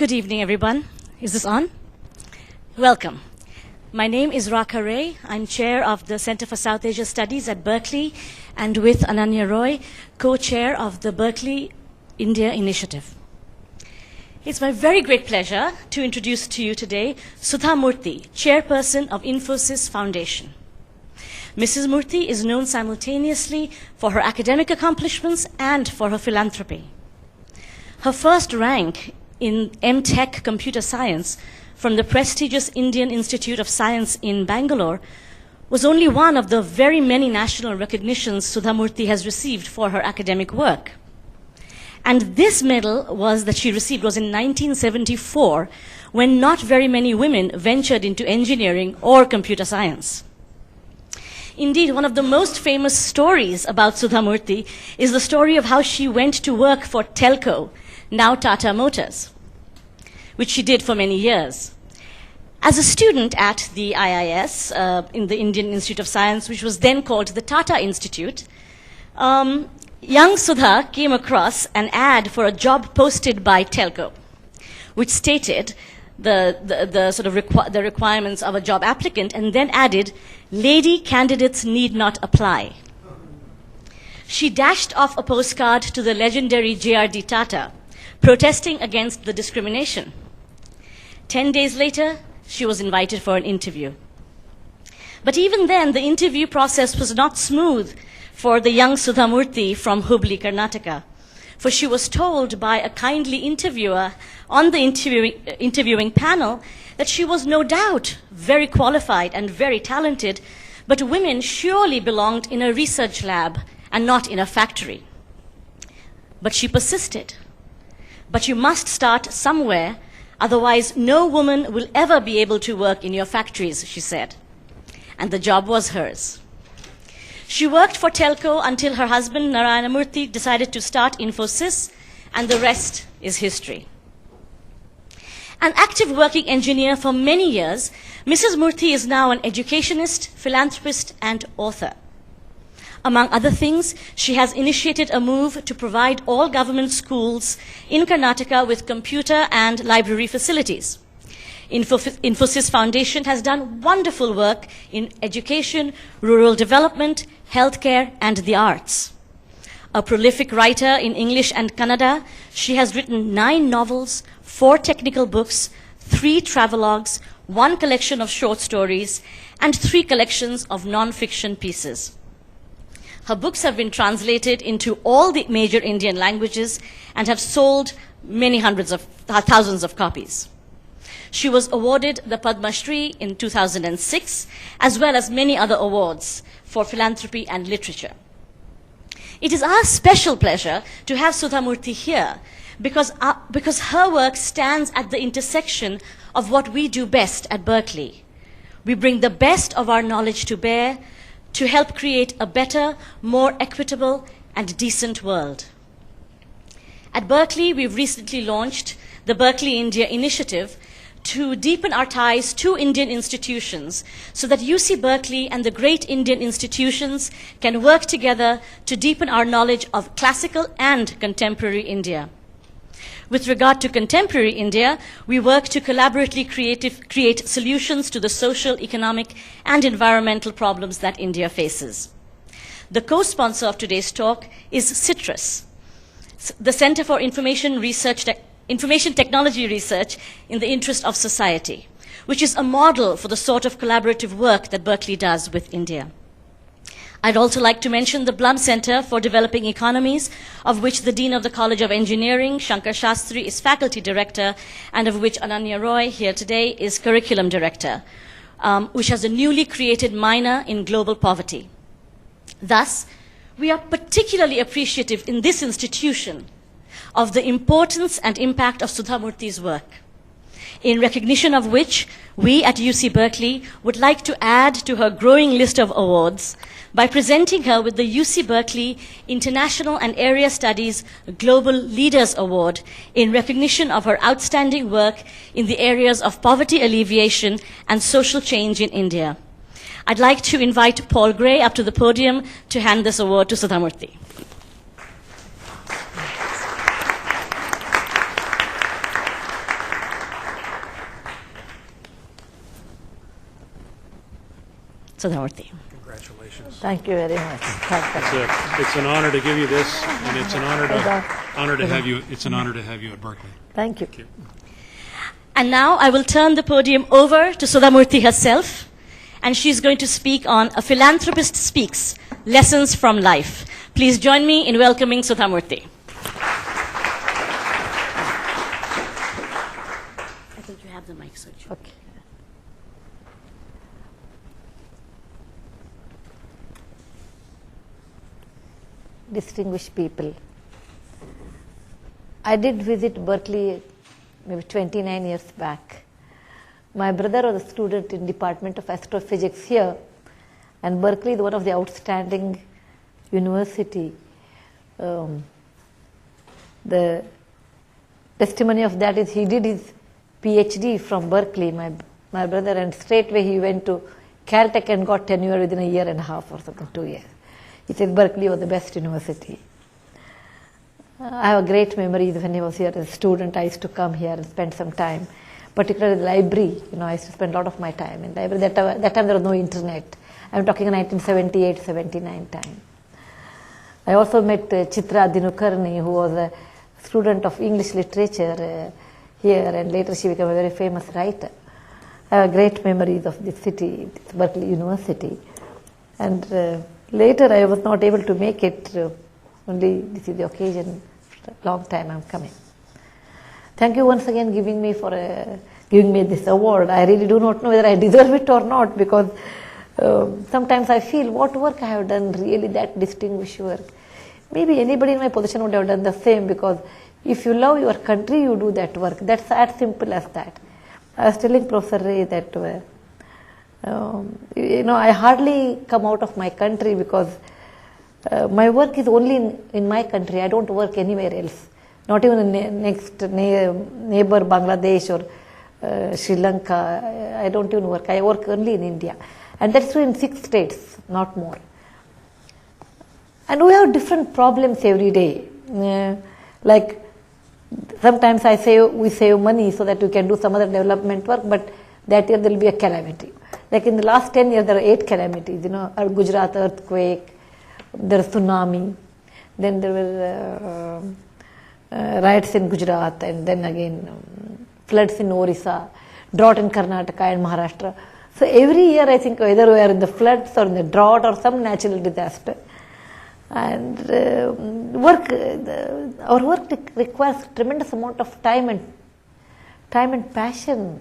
Good evening, everyone. Is this on? Welcome. My name is Raka Ray. I'm chair of the Center for South Asia Studies at Berkeley, and with Ananya Roy, co-chair of the Berkeley India Initiative. It's my very great pleasure to introduce to you today Sudha Murthy, chairperson of Infosys Foundation. Mrs. Murthy is known simultaneously for her academic accomplishments and for her philanthropy. Her first rank in M.Tech Computer Science from the prestigious Indian Institute of Science in Bangalore was only one of the very many national recognitions Sudha Murthy has received for her academic work. And this medal that she received was in 1974, when not very many women ventured into engineering or computer science. Indeed, one of the most famous stories about Sudha Murthy is the story of how she went to work for Telco, now Tata Motors, which she did for many years. As a student at the IIS, in the Indian Institute of Science, which was then called the Tata Institute, young Sudha came across an ad for a job posted by Telco, which stated the requirements of a job applicant, and then added, "Lady candidates need not apply." She dashed off a postcard to the legendary J.R.D. Tata, protesting against the discrimination. 10 days later, she was invited for an interview. But even then, the interview process was not smooth for the young Sudha Murthy from Hubli, Karnataka, for she was told by a kindly interviewer on the interviewing panel that she was no doubt very qualified and very talented, but women surely belonged in a research lab and not in a factory. But she persisted. "But you must start somewhere, otherwise no woman will ever be able to work in your factories," she said. And the job was hers. She worked for Telco until her husband, Narayana Murthy, decided to start Infosys, and the rest is history. An active working engineer for many years, Mrs. Murthy is now an educationist, philanthropist, and author. Among other things, she has initiated a move to provide all government schools in Karnataka with computer and library facilities. Infosys Foundation has done wonderful work in education, rural development, healthcare, and the arts. A prolific writer in English and Kannada, she has written 9 novels, 4 technical books, 3 travelogues, 1 collection of short stories, and 3 collections of non-fiction pieces. Her books have been translated into all the major Indian languages and have sold thousands of copies. She was awarded the Padma Shri in 2006, as well as many other awards for philanthropy and literature. It is our special pleasure to have Sudha Murthy here because her work stands at the intersection of what we do best at Berkeley. We bring the best of our knowledge to bear to help create a better, more equitable, and decent world. At Berkeley, we've recently launched the Berkeley India Initiative to deepen our ties to Indian institutions so that UC Berkeley and the great Indian institutions can work together to deepen our knowledge of classical and contemporary India. With regard to contemporary India, we work to collaboratively create solutions to the social, economic, and environmental problems that India faces. The co-sponsor of today's talk is CITRUS, the Center for Information Technology Research in the Interest of Society, which is a model for the sort of collaborative work that Berkeley does with India. I'd also like to mention the Blum Center for Developing Economies, of which the Dean of the College of Engineering, Shankar Shastri, is faculty director, and of which Ananya Roy, here today, is curriculum director, which has a newly created minor in global poverty. Thus, we are particularly appreciative in this institution of the importance and impact of Sudha Murthy's work, in recognition of which we at UC Berkeley would like to add to her growing list of awards by presenting her with the UC Berkeley International and Area Studies Global Leaders Award in recognition of her outstanding work in the areas of poverty alleviation and social change in India. I'd like to invite Paul Gray up to the podium to hand this award to Sudha Murthy. Sudha Murthy. Congratulations. Thank you very much. It's an honor to give you this, and it's an honor to have you. It's an honor to have you at Berkeley. Thank you. Thank you. And now I will turn the podium over to Sudha Murthy herself, and she's going to speak on A Philanthropist Speaks, Lessons from Life. Please join me in welcoming Sudha Murthy. I think you have the mic, Sudha. Okay. Distinguished people, I did visit Berkeley maybe 29 years back. My brother was a student in Department of Astrophysics here, and Berkeley is one of the outstanding university. The testimony of that is he did his PhD from Berkeley, my brother, and straightway he went to Caltech and got tenure within a year and a half or something, 2 years. He said Berkeley was the best university. I have a great memory when he was here as a student. I used to come here and spend some time, particularly the library. I used to spend a lot of my time in the library. That time there was no internet. I'm talking 1978, 79 time. I also met Chitra Dinukarni, who was a student of English literature here, and later she became a very famous writer. I have great memories of this city, this Berkeley University. And later I was not able to make it, only this is the occasion, long time I'm coming. Thank you once again giving me this award. I really do not know whether I deserve it or not, because sometimes I feel what work I have done, really that distinguished work. Maybe anybody in my position would have done the same, because if you love your country, you do that work. That's as simple as that. I was telling Professor Ray that I hardly come out of my country because my work is only in my country. I don't work anywhere else. Not even in next neighbor Bangladesh or Sri Lanka. I don't even work. I work only in India. And that's true in 6 states, not more. And we have different problems every day. Like sometimes we save money so that we can do some other development work, but that year there will be a calamity. Like in the last 10 years, there are 8 calamities. Gujarat earthquake, there is tsunami, then there were riots in Gujarat, and then again floods in Orissa, drought in Karnataka and Maharashtra. So every year I think either we are in the floods or in the drought or some natural disaster. And our work requires tremendous amount of time and passion,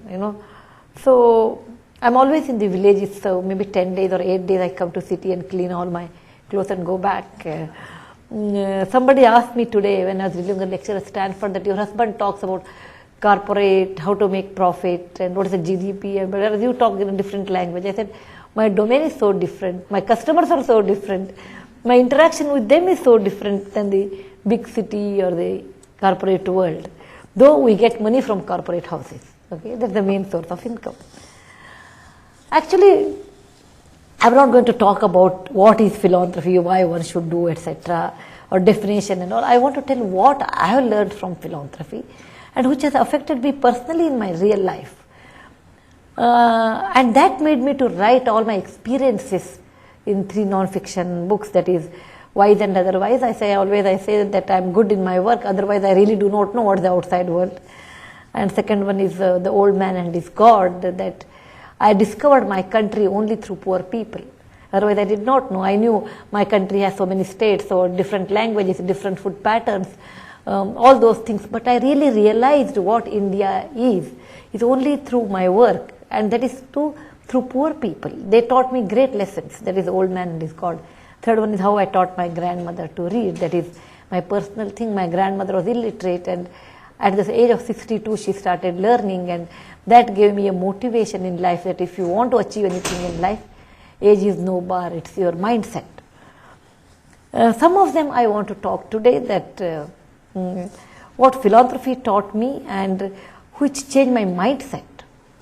So I'm always in the villages, so maybe 10 days or 8 days I come to city and clean all my clothes and go back. Somebody asked me today when I was delivering a lecture at Stanford that your husband talks about corporate, how to make profit, and what is the GDP, but as you talk in a different language. I said, my domain is so different, my customers are so different, my interaction with them is so different than the big city or the corporate world. Though we get money from corporate houses, okay, that's the main source of income. Actually, I'm not going to talk about what is philanthropy, why one should do, etc., or definition and all. I want to tell what I have learned from philanthropy and which has affected me personally in my real life. And that made me to write all my experiences in 3 non-fiction books, that is Wise and Otherwise. I say that I'm good in my work, otherwise I really do not know what's the outside world. And second one is The Old Man and His God, that I discovered my country only through poor people. Otherwise I did not know. I knew my country has so many states or different languages, different food patterns, all those things. But I really realized what India is only through my work, and that is through poor people. They taught me great lessons. That is The Old Man and His God. Third one is how I taught my grandmother to read. That is my personal thing. My grandmother was illiterate, and at the age of 62 she started learning, and that gave me a motivation in life that if you want to achieve anything in life, age is no bar, it's your mindset. Some of them I want to talk today, that what philanthropy taught me and which changed my mindset.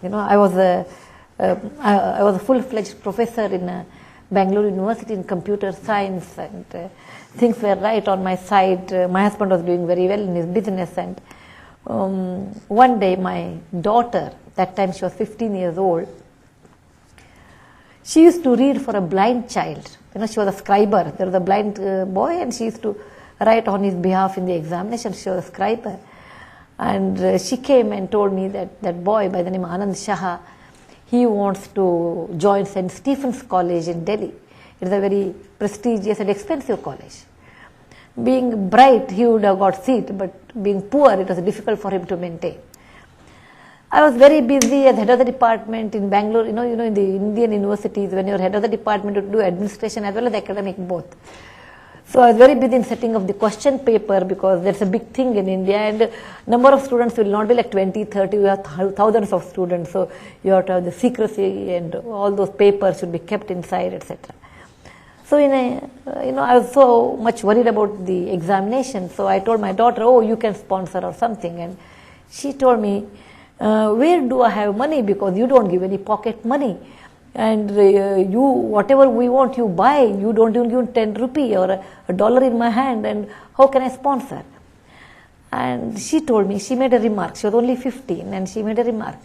I was a full-fledged professor in Bangalore University in computer science, and things were right on my side. My husband was doing very well in his business, and one day my daughter, that time she was 15 years old, She used to read for a blind child. She was a scriber. There was a blind boy, and she used to write on his behalf in the examination. She was a scriber. And she came and told me that that boy by the name of Anand Shah, he wants to join St. Stephen's College in Delhi. It is a very prestigious and expensive college. Being bright, he would have got seat, but being poor, it was difficult for him to maintain. I was very busy as head of the department in Bangalore. In the Indian universities, when you're head of the department, you do administration as well as academic both. So I was very busy in setting up the question paper, because that's a big thing in India, and number of students will not be like 20, 30, we have thousands of students, so you have to have the secrecy, and all those papers should be kept inside, etc. So I was so much worried about the examination, so I told my daughter, oh, you can sponsor or something, and she told me, where do I have money, because you don't give any pocket money, and you, whatever we want, you buy, you don't even give 10 rupee or a dollar in my hand, and how can I sponsor? And she told me, she made a remark, she was only 15, and she made a remark,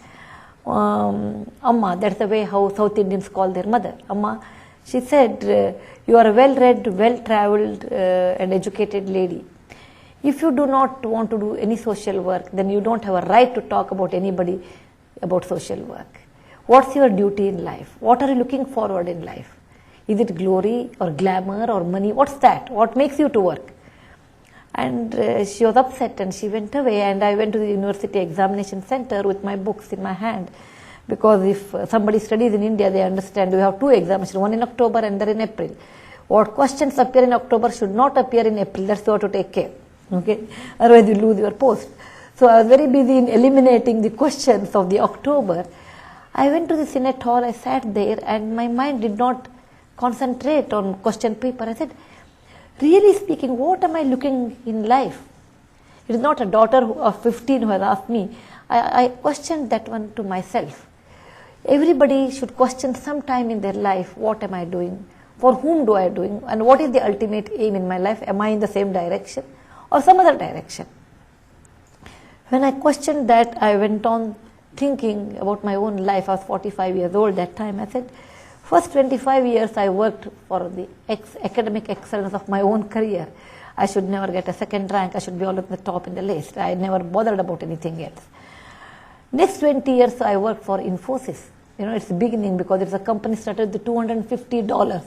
Amma, that's the way how South Indians call their mother, Amma, she said, you are a well-read, well-travelled and educated lady. If you do not want to do any social work, then you don't have a right to talk about anybody about social work. What's your duty in life? What are you looking forward in life? Is it glory or glamour or money? What's that? What makes you to work? And she was upset and she went away, and I went to the university examination center with my books in my hand, because if somebody studies in India, they understand we have two examinations, one in October and then in April. What questions appear in October should not appear in April. That's what to take care. Okay? Otherwise you lose your post. So I was very busy in eliminating the questions of the October. I went to the Senate hall, I sat there, and my mind did not concentrate on question paper. I said, really speaking, what am I looking in life? It is not a daughter of 15 who has asked me. I questioned that one to myself. Everybody should question sometime in their life, what am I doing? For whom do I doing? And what is the ultimate aim in my life? Am I in the same direction or some other direction? When I questioned that, I went on thinking about my own life. I was 45 years old that time. I said, first 25 years I worked for the academic excellence of my own career. I should never get a second rank. I should be all at the top in the list. I never bothered about anything else. Next 20 years I worked for Infosys. It's beginning, because it's a company started with $250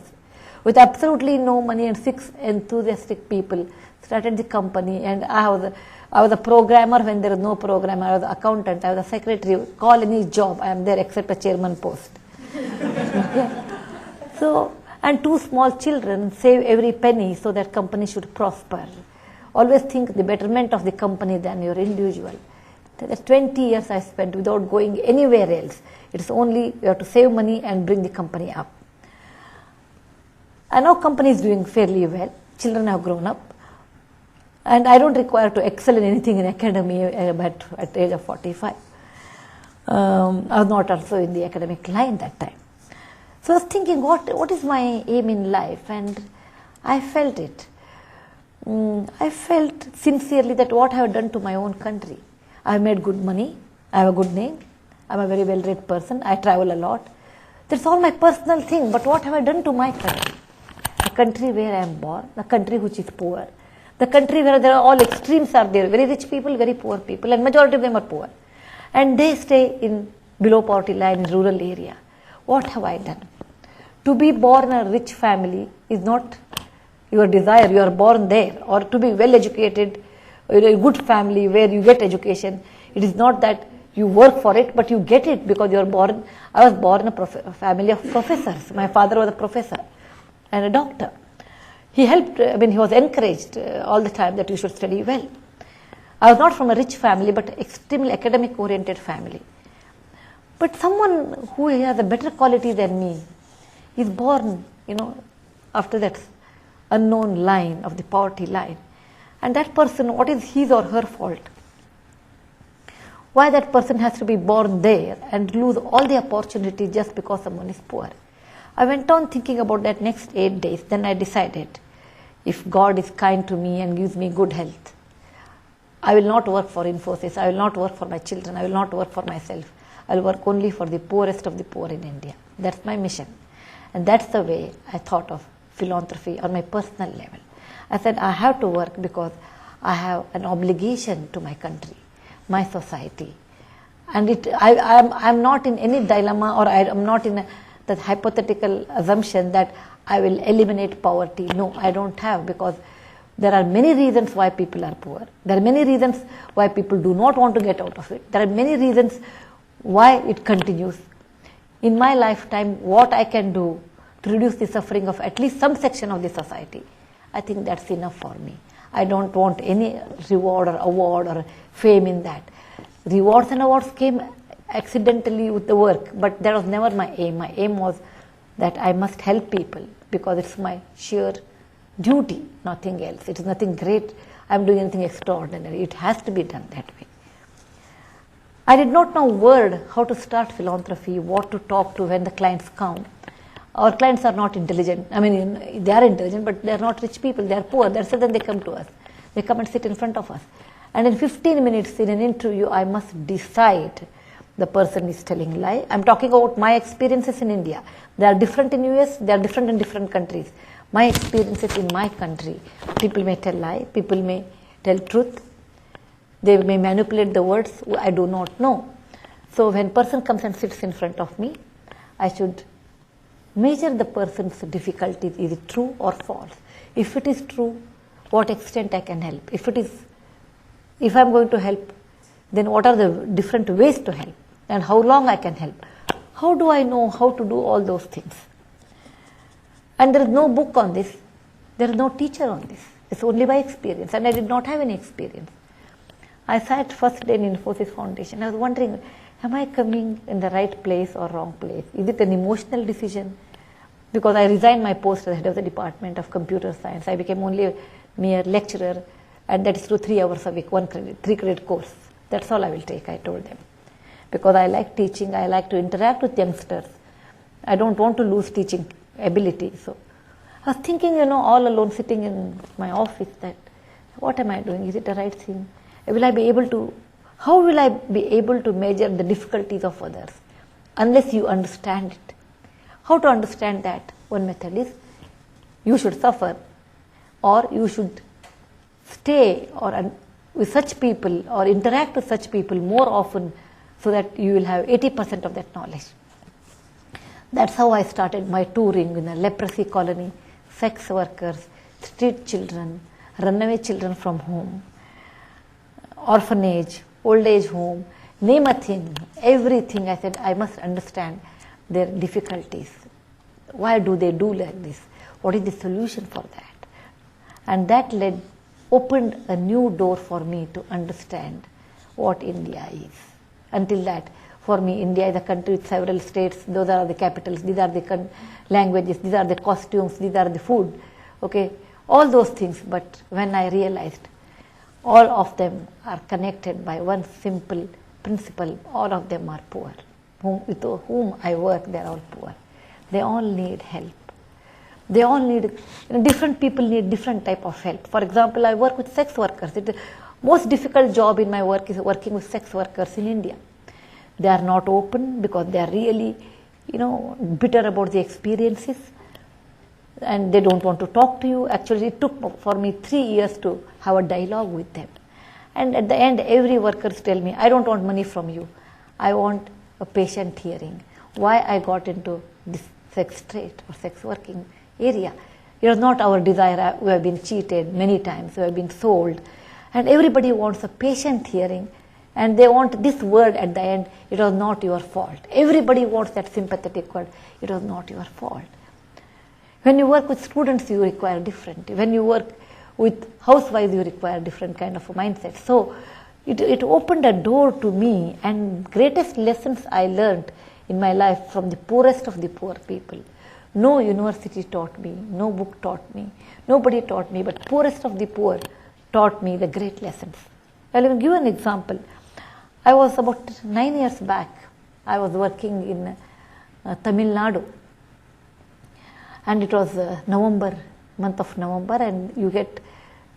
with absolutely no money, and 6 enthusiastic people started the company, and I was a programmer when there was no programmer. I was an accountant, I was a secretary. Call any job, I am there except a chairman post. Okay. So, and 2 small children, save every penny so that company should prosper. Always think the betterment of the company than your individual. That's 20 years I spent without going anywhere else. It's only you have to save money and bring the company up. And now company is doing fairly well. Children have grown up. And I don't require to excel in anything in academy at the age of 45. I was not also in the academic line that time. So I was thinking, what is my aim in life? And I felt it. I felt sincerely that what I have done to my own country. I have made good money. I have a good name. I am a very well-read person. I travel a lot. That's all my personal thing. But what have I done to my country? The country where I am born, the country which is poor, the country where there are all extremes are there, very rich people, very poor people, and majority of them are poor. And they stay in below poverty line in rural area. What have I done? To be born in a rich family is not your desire, you are born there. Or to be well educated, in a good family where you get education, it is not that you work for it, but you get it because you are born. I was born in a family of professors. My father was a professor and a doctor. He helped, he was encouraged all the time that you should study well. I was not from a rich family, but extremely academic oriented family. But someone who has a better quality than me is born, after that unknown line of the poverty line. And that person, what is his or her fault? Why that person has to be born there and lose all the opportunity just because someone is poor? I went on thinking about that next 8 days. Then I decided, if God is kind to me and gives me good health, I will not work for Infosys. I will not work for my children. I will not work for myself. I will work only for the poorest of the poor in India. That's my mission. And that's the way I thought of philanthropy on my personal level. I said, I have to work because I have an obligation to my country, my society. And I'm not in any dilemma, or I'm not in that hypothetical assumption that I will eliminate poverty. No, I don't have, because there are many reasons why people are poor. There are many reasons why people do not want to get out of it. There are many reasons why it continues. In my lifetime, what I can do to reduce the suffering of at least some section of the society, I think that's enough for me. I don't want any reward or award or fame in that. Rewards and awards came accidentally with the work, but that was never my aim. My aim was that I must help people because it's my sheer duty, nothing else. It is nothing great. I'm doing anything extraordinary. It has to be done that way. I did not know a word how to start philanthropy, what to talk to when the clients come. Our clients are not intelligent. I mean, they are intelligent, but they are not rich people. They are poor. That's why they come to us. They come and sit in front of us. And in 15 minutes in an interview, I must decide the person is telling lie. I'm talking about my experiences in India. They are different in US. They are different in different countries. My experiences in my country. People may tell lie. People may tell truth. They may manipulate the words. I do not know. So when person comes and sits in front of me, I should measure the person's difficulties. Is it true or false? If it is true, what extent I can help? If I'm going to help, then what are the different ways to help? And how long I can help? How do I know how to do all those things? And there is no book on this. There is no teacher on this. It's only by experience. And I did not have any experience. I sat first day in Infosys Foundation. I was wondering, am I coming in the right place or wrong place? Is it an emotional decision? Because I resigned my post as head of the Department of Computer Science. I became only a mere lecturer, and that is through 3 hours a week, 1 credit, 3 credit course. That's all I will take, I told them. Because I like teaching, I like to interact with youngsters. I don't want to lose teaching ability. So I was thinking, all alone sitting in my office, that what am I doing? Is it the right thing? How will I be able to measure the difficulties of others unless you understand it? How to understand that? One method is, you should suffer, or you should stay with such people or interact with such people more often, so that you will have 80% of that knowledge. That's how I started my touring in a leprosy colony, sex workers, street children, runaway children from home, orphanage, old age home, name a thing, everything. I said, I must understand their difficulties. Why do they do like this? What is the solution for that? And that opened a new door for me to understand what India is. Until that, for me, India is a country with several states. Those are the capitals. These are the languages. These are the costumes. These are the food. Okay, all those things. But when I realized all of them are connected by one simple principle, all of them are poor. With whom I work, they are all poor. They all need help. They all need, different people need different type of help. For example, I work with sex workers. The most difficult job in my work is working with sex workers in India. They are not open because they are really, bitter about the experiences, and they don't want to talk to you. Actually, it took for me 3 years to have a dialogue with them. And at the end, every worker tell me, I don't want money from you. I want a patient hearing. Why I got into this sex trade or sex working area. It was not our desire. We have been cheated many times. We have been sold. And everybody wants a patient hearing. And they want this word at the end, it was not your fault. Everybody wants that sympathetic word, it was not your fault. When you work with students, you require different. When you work with housewives, you require different kind of a mindset. So it opened a door to me, and greatest lessons I learned in my life from the poorest of the poor people. No university taught me, no book taught me, nobody taught me, but poorest of the poor taught me the great lessons. I will give an example. I was about 9 years back, I was working in Tamil Nadu, and it was month of November, and you get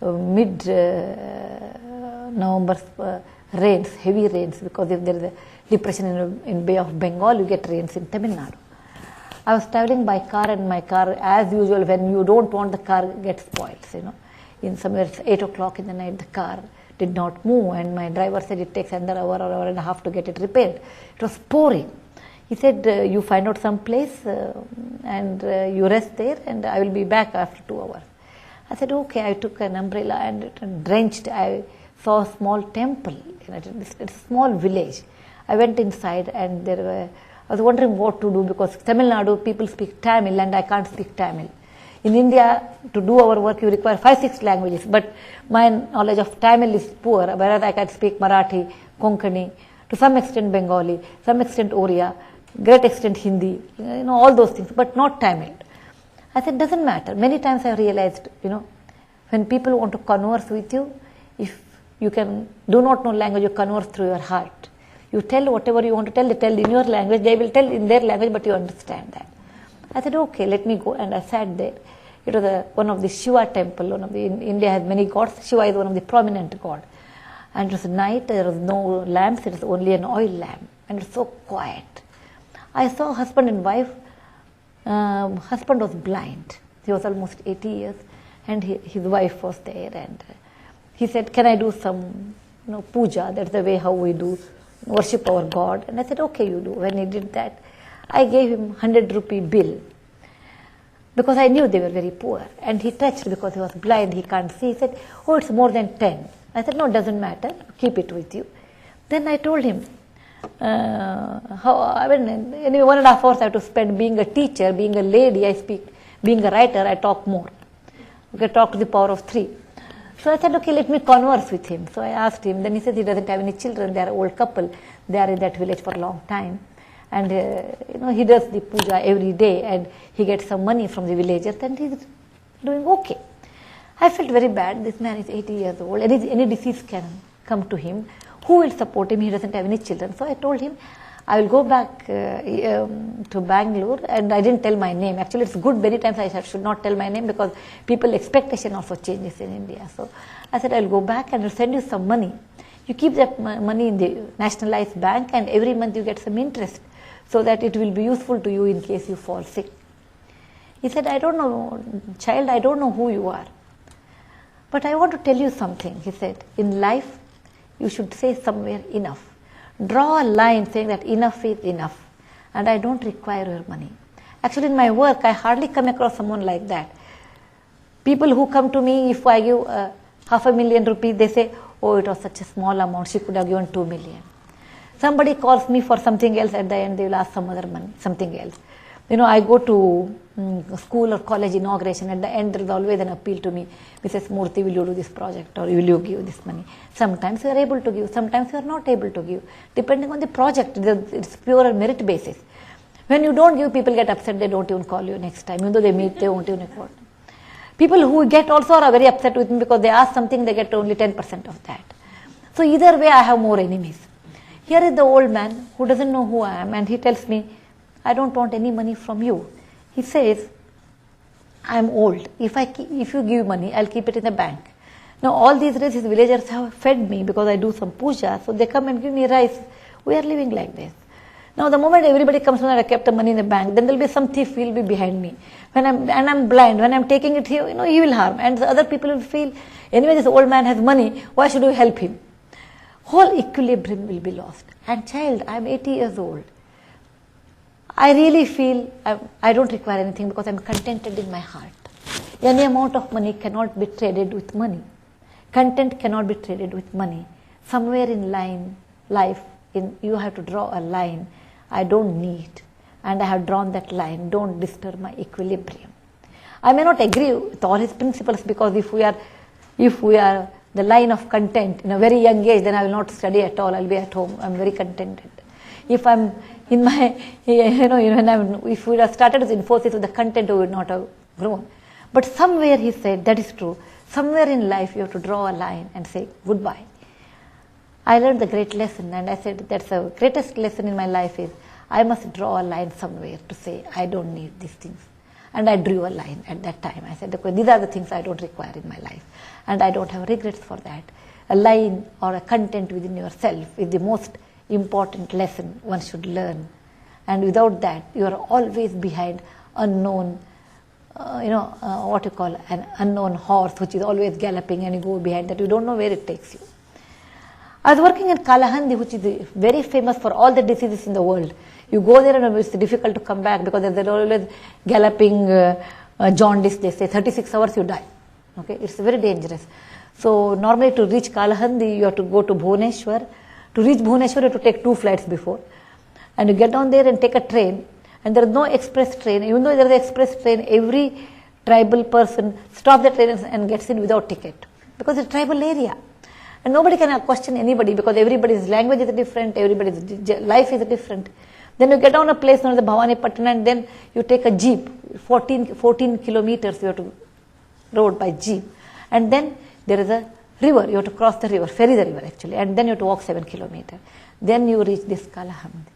mid-November rains, heavy rains, because if there is a depression in Bay of Bengal, you get rains in Tamil Nadu. I was traveling by car, and my car, as usual, when you don't want the car, gets spoiled, you know. In somewhere it's 8 o'clock in the night, the car did not move, and my driver said it takes another hour or hour and a half to get it repaired. It was pouring. He said, you find out some place and you rest there, and I will be back after 2 hours. I said, okay. I took an umbrella and it drenched. I saw a small temple, it's a small village. I went inside, and I was wondering what to do, because Tamil Nadu people speak Tamil and I can't speak Tamil. In India, to do our work, you require 5-6 languages, but my knowledge of Tamil is poor, whereas I can speak Marathi, Konkani, to some extent Bengali, some extent Oriya, great extent Hindi, all those things, but not Tamil. I said, doesn't matter. Many times I realized, when people want to converse with you, if you do not know language, you converse through your heart. You tell whatever you want to tell, they tell in your language, they will tell in their language, but you understand that. I said, okay, let me go, and I sat there. It was one of the Shiva temple, India has many gods, Shiva is one of the prominent god. And it was night, there was no lamps, it was only an oil lamp, and it was so quiet. I saw husband and wife. Husband was blind, he was almost 80 years, and his wife was there, and he said, can I do some puja, that's the way how we do, worship our God. And I said, okay, you do. When he did that, I gave him 100 rupee bill, because I knew they were very poor, and he touched, because he was blind, he can't see. He said, oh, it's more than 10. I said, no, it doesn't matter, keep it with you. Then I told him, anyway, 1.5 hours I have to spend being a teacher, being a lady, I speak, being a writer, I talk more. Okay, talk to the power of 3. So I said, okay, let me converse with him. So I asked him, then he said he doesn't have any children, they are an old couple, they are in that village for a long time. And he does the puja every day, and he gets some money from the villagers, and he's doing okay. I felt very bad. This man is 80 years old. Any disease can come to him. Who will support him? He doesn't have any children. So I told him, I will go back to Bangalore, and I didn't tell my name. Actually, it's good many times I should not tell my name, because people expectation also changes in India. So I said, I will go back and I'll send you some money. You keep that money in the nationalized bank, and every month you get some interest, so that it will be useful to you in case you fall sick. He said, I don't know, child, I don't know who you are, but I want to tell you something. He said, in life, you should say somewhere enough. Draw a line saying that enough is enough, and I don't require your money. Actually, in my work, I hardly come across someone like that. People who come to me, if I give 500,000 rupees, they say, oh, it was such a small amount, she could have given 2 million. Somebody calls me for something else, at the end they will ask some other money, something else. I go to school or college inauguration, at the end there is always an appeal to me, Mrs. Murthy, will you do this project, or will you give this money? Sometimes you are able to give, sometimes you are not able to give, depending on the project. It's pure merit basis. When you don't give, people get upset, they don't even call you next time, even though they meet, they won't even afford. People who get also are very upset with me, because they ask something, they get only 10% of that. So either way, I have more enemies. Here is the old man who doesn't know who I am, and he tells me, I don't want any money from you. He says, I am old. If you give money, I'll keep it in the bank. Now all these days his villagers have fed me, because I do some puja, so they come and give me rice. We are living like this. Now the moment everybody comes when I kept the money in the bank, then there will be some thief will be behind me. I'm blind, when I'm taking it here, he will harm. And the other people will feel, anyway this old man has money, why should we help him? Whole equilibrium will be lost. And child, I'm 80 years old. I really feel I don't require anything, because I'm contented in my heart. Any amount of money cannot be traded with money. Content cannot be traded with money. Somewhere in life, you have to draw a line. I don't need, and I have drawn that line. Don't disturb my equilibrium. I may not agree with all his principles, because if we are the line of content in a very young age, then I will not study at all. I'll be at home. I'm very contented. If I'm in my, if we have started with Infosys with the content, we would not have grown. But somewhere he said, that is true. Somewhere in life you have to draw a line and say goodbye. I learned the great lesson, and I said that's the greatest lesson in my life is I must draw a line somewhere to say I don't need these things. And I drew a line at that time. I said, okay, these are the things I don't require in my life, and I don't have regrets for that. A line or a content within yourself is the most important lesson one should learn. And without that, you are always behind unknown, what you call an unknown horse, which is always galloping, and you go behind that. You don't know where it takes you. I was working in Kalahandi, which is very famous for all the diseases in the world. You go there and it's difficult to come back because they're always galloping jaundice. They say 36 hours you die. Okay, it's very dangerous. So normally to reach Kalahandi, you have to go to Bhubaneswar. To reach Bhubaneswar, you have to take 2 flights before. And you get down there and take a train. And there is no express train. Even though there is an express train, every tribal person stops the train and gets in without ticket. Because it's a tribal area. And nobody can question anybody because everybody's language is different, everybody's life is different. Then you get down a place known as the Bhawanipatna, and then you take a jeep, 14 kilometers you have to road by jeep. And then there is a river, you have to cross the river, ferry the river actually, and then you have to walk 7 kilometers. Then you reach this Kalahandi.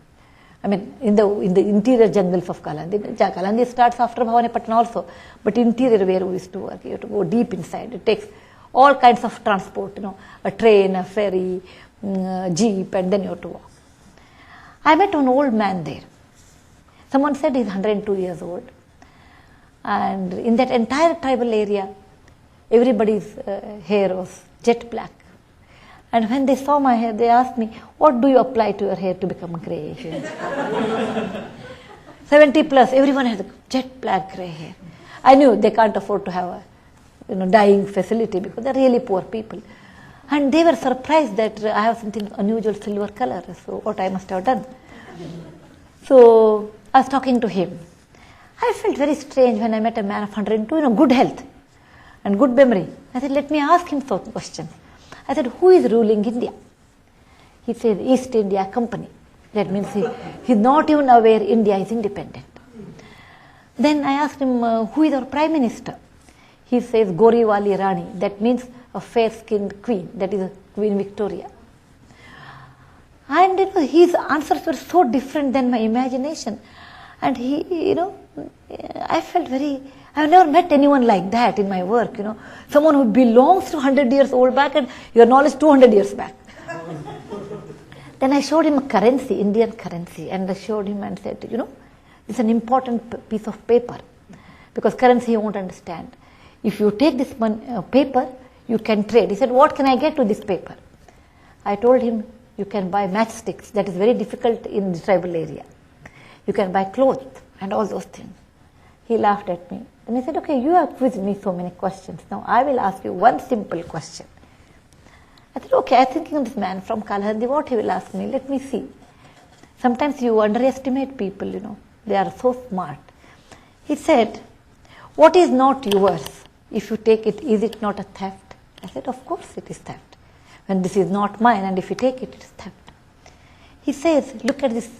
I mean, in the interior jungles of Kalahandi. Kalahandi starts after Bhawanipatna also, but interior where we used to work, you have to go deep inside. It takes all kinds of transport, a train, a ferry, jeep, and then you have to walk. I met an old man there. Someone said he's 102 years old. And in that entire tribal area, everybody's hair was jet black. And when they saw my hair, they asked me, what do you apply to your hair to become grey? 70 plus, everyone has jet black grey hair. I knew they can't afford to have a dyeing facility because they're really poor people. And they were surprised that I have something unusual silver color, so what I must have done. So I was talking to him. I felt very strange when I met a man of 102, good health and good memory. I said, let me ask him some questions. I said, who is ruling India? He said, East India Company. That means he's not even aware India is independent. Then I asked him, who is our Prime Minister? He says, Goriwali Rani. That means a fair-skinned queen. That is Queen Victoria. And his answers were so different than my imagination. And I felt I've never met anyone like that in my work, Someone who belongs to 100 years old back and your knowledge 200 years back. Then I showed him a currency, Indian currency, and I showed him and said, it's an important piece of paper because currency he won't understand. If you take this paper, you can trade. He said, what can I get with this paper? I told him, you can buy matchsticks. That is very difficult in the tribal area. You can buy clothes and all those things. He laughed at me. And he said, okay, you have quizzed me so many questions. Now I will ask you one simple question. I said, okay, I'm thinking of this man from Kalahandi. What he will ask me? Let me see. Sometimes you underestimate people, They are so smart. He said, what is not yours? If you take it, is it not a theft? I said, of course it is theft. When this is not mine, and if you take it, it is theft. He says, look at this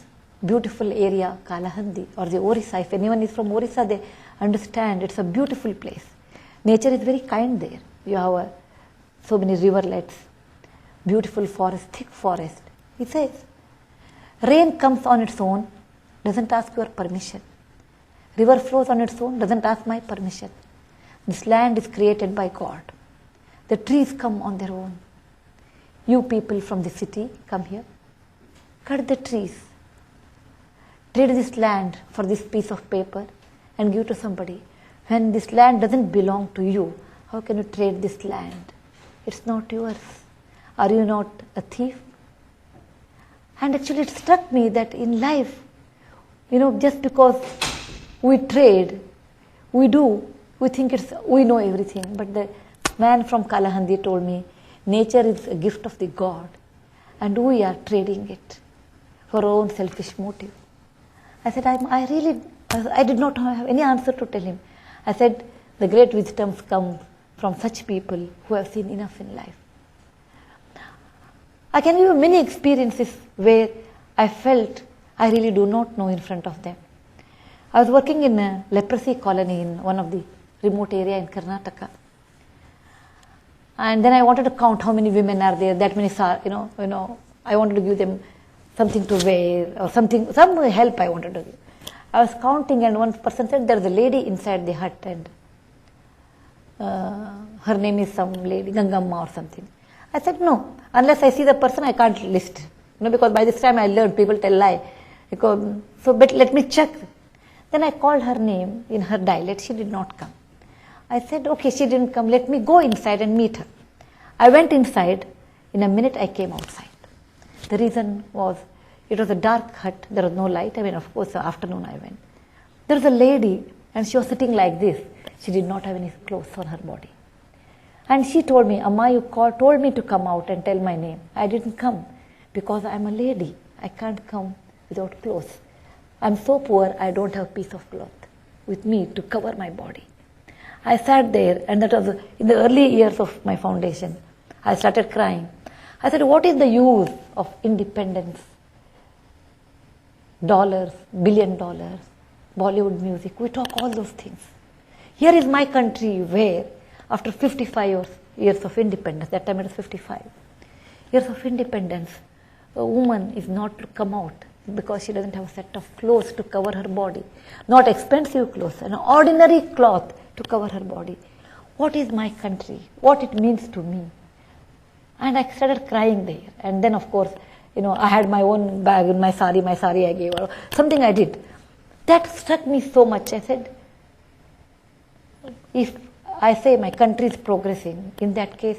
beautiful area, Kalahandi, or the Orissa. If anyone is from Orissa, they understand it's a beautiful place. Nature is very kind there. You have so many riverlets, beautiful forest, thick forest. He says, rain comes on its own, doesn't ask your permission. River flows on its own, doesn't ask my permission. This land is created by God. The trees come on their own. You people from the city come here, cut the trees, trade this land for this piece of paper and give to somebody. When this land doesn't belong to you, how can you trade this land? It's not yours. Are you not a thief? And actually it struck me that in life, just because we trade, we think we know everything. But the man from Kalahandi told me, nature is a gift of the God and we are trading it for our own selfish motive. I said, I did not have any answer to tell him. I said, the great wisdoms come from such people who have seen enough in life. I can give you many experiences where I felt I really do not know in front of them. I was working in a leprosy colony in one of the remote area in Karnataka. And then I wanted to count how many women are there, that many, I wanted to give them something to wear or something, some help I wanted to give. I was counting and one person said, there's a lady inside the hut and her name is some lady, Gangamma or something. I said, no, unless I see the person, I can't list. Because by this time I learned, people tell lie. But let me check. Then I called her name in her dialect. She did not come. I said, okay, she didn't come. Let me go inside and meet her. I went inside. In a minute, I came outside. The reason was, it was a dark hut. There was no light. Of course, afternoon I went. There was a lady, and she was sitting like this. She did not have any clothes on her body. And she told me, Amma, you told me to come out and tell my name. I didn't come because I'm a lady. I can't come without clothes. I'm so poor, I don't have a piece of cloth with me to cover my body. I sat there, and that was in the early years of my foundation. I started crying. I said, what is the use of independence? Dollars, $1 billion, Bollywood music, we talk all those things. Here is my country where, after 55 years of independence, that time it was 55 years of independence, a woman is not to come out because she doesn't have a set of clothes to cover her body. Not expensive clothes, an ordinary cloth to cover her body. What is my country? What it means to me? And I started crying there. And then, of course, I had my own bag in my sari I gave her. Something I did. That struck me so much. I said, if I say my country is progressing, in that case,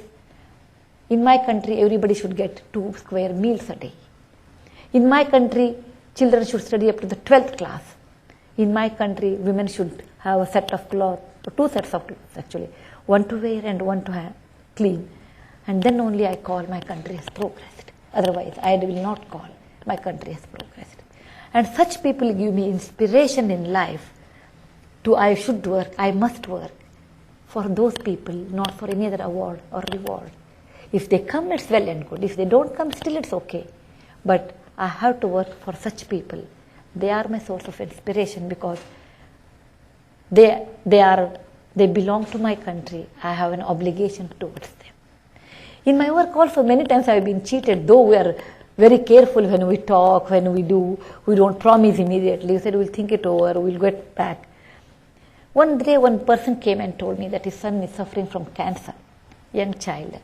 in my country, everybody should get 2 square meals a day. In my country, children should study up to the 12th class. In my country, women should have a set of clothes, or 2 sets of clothes actually, one to wear and one to clean. And then only I call my country has progressed. Otherwise, I will not call my country has progressed. And such people give me inspiration in life to I should work, I must work for those people, not for any other award or reward. If they come, it's well and good. If they don't come, still it's okay. But I have to work for such people. They are my source of inspiration because they belong to my country. I have an obligation towards them. In my work also, many times I have been cheated, though we are very careful when we talk, when we do, we don't promise immediately. We said we'll think it over, we'll get back. One day one person came and told me that his son is suffering from cancer, young child.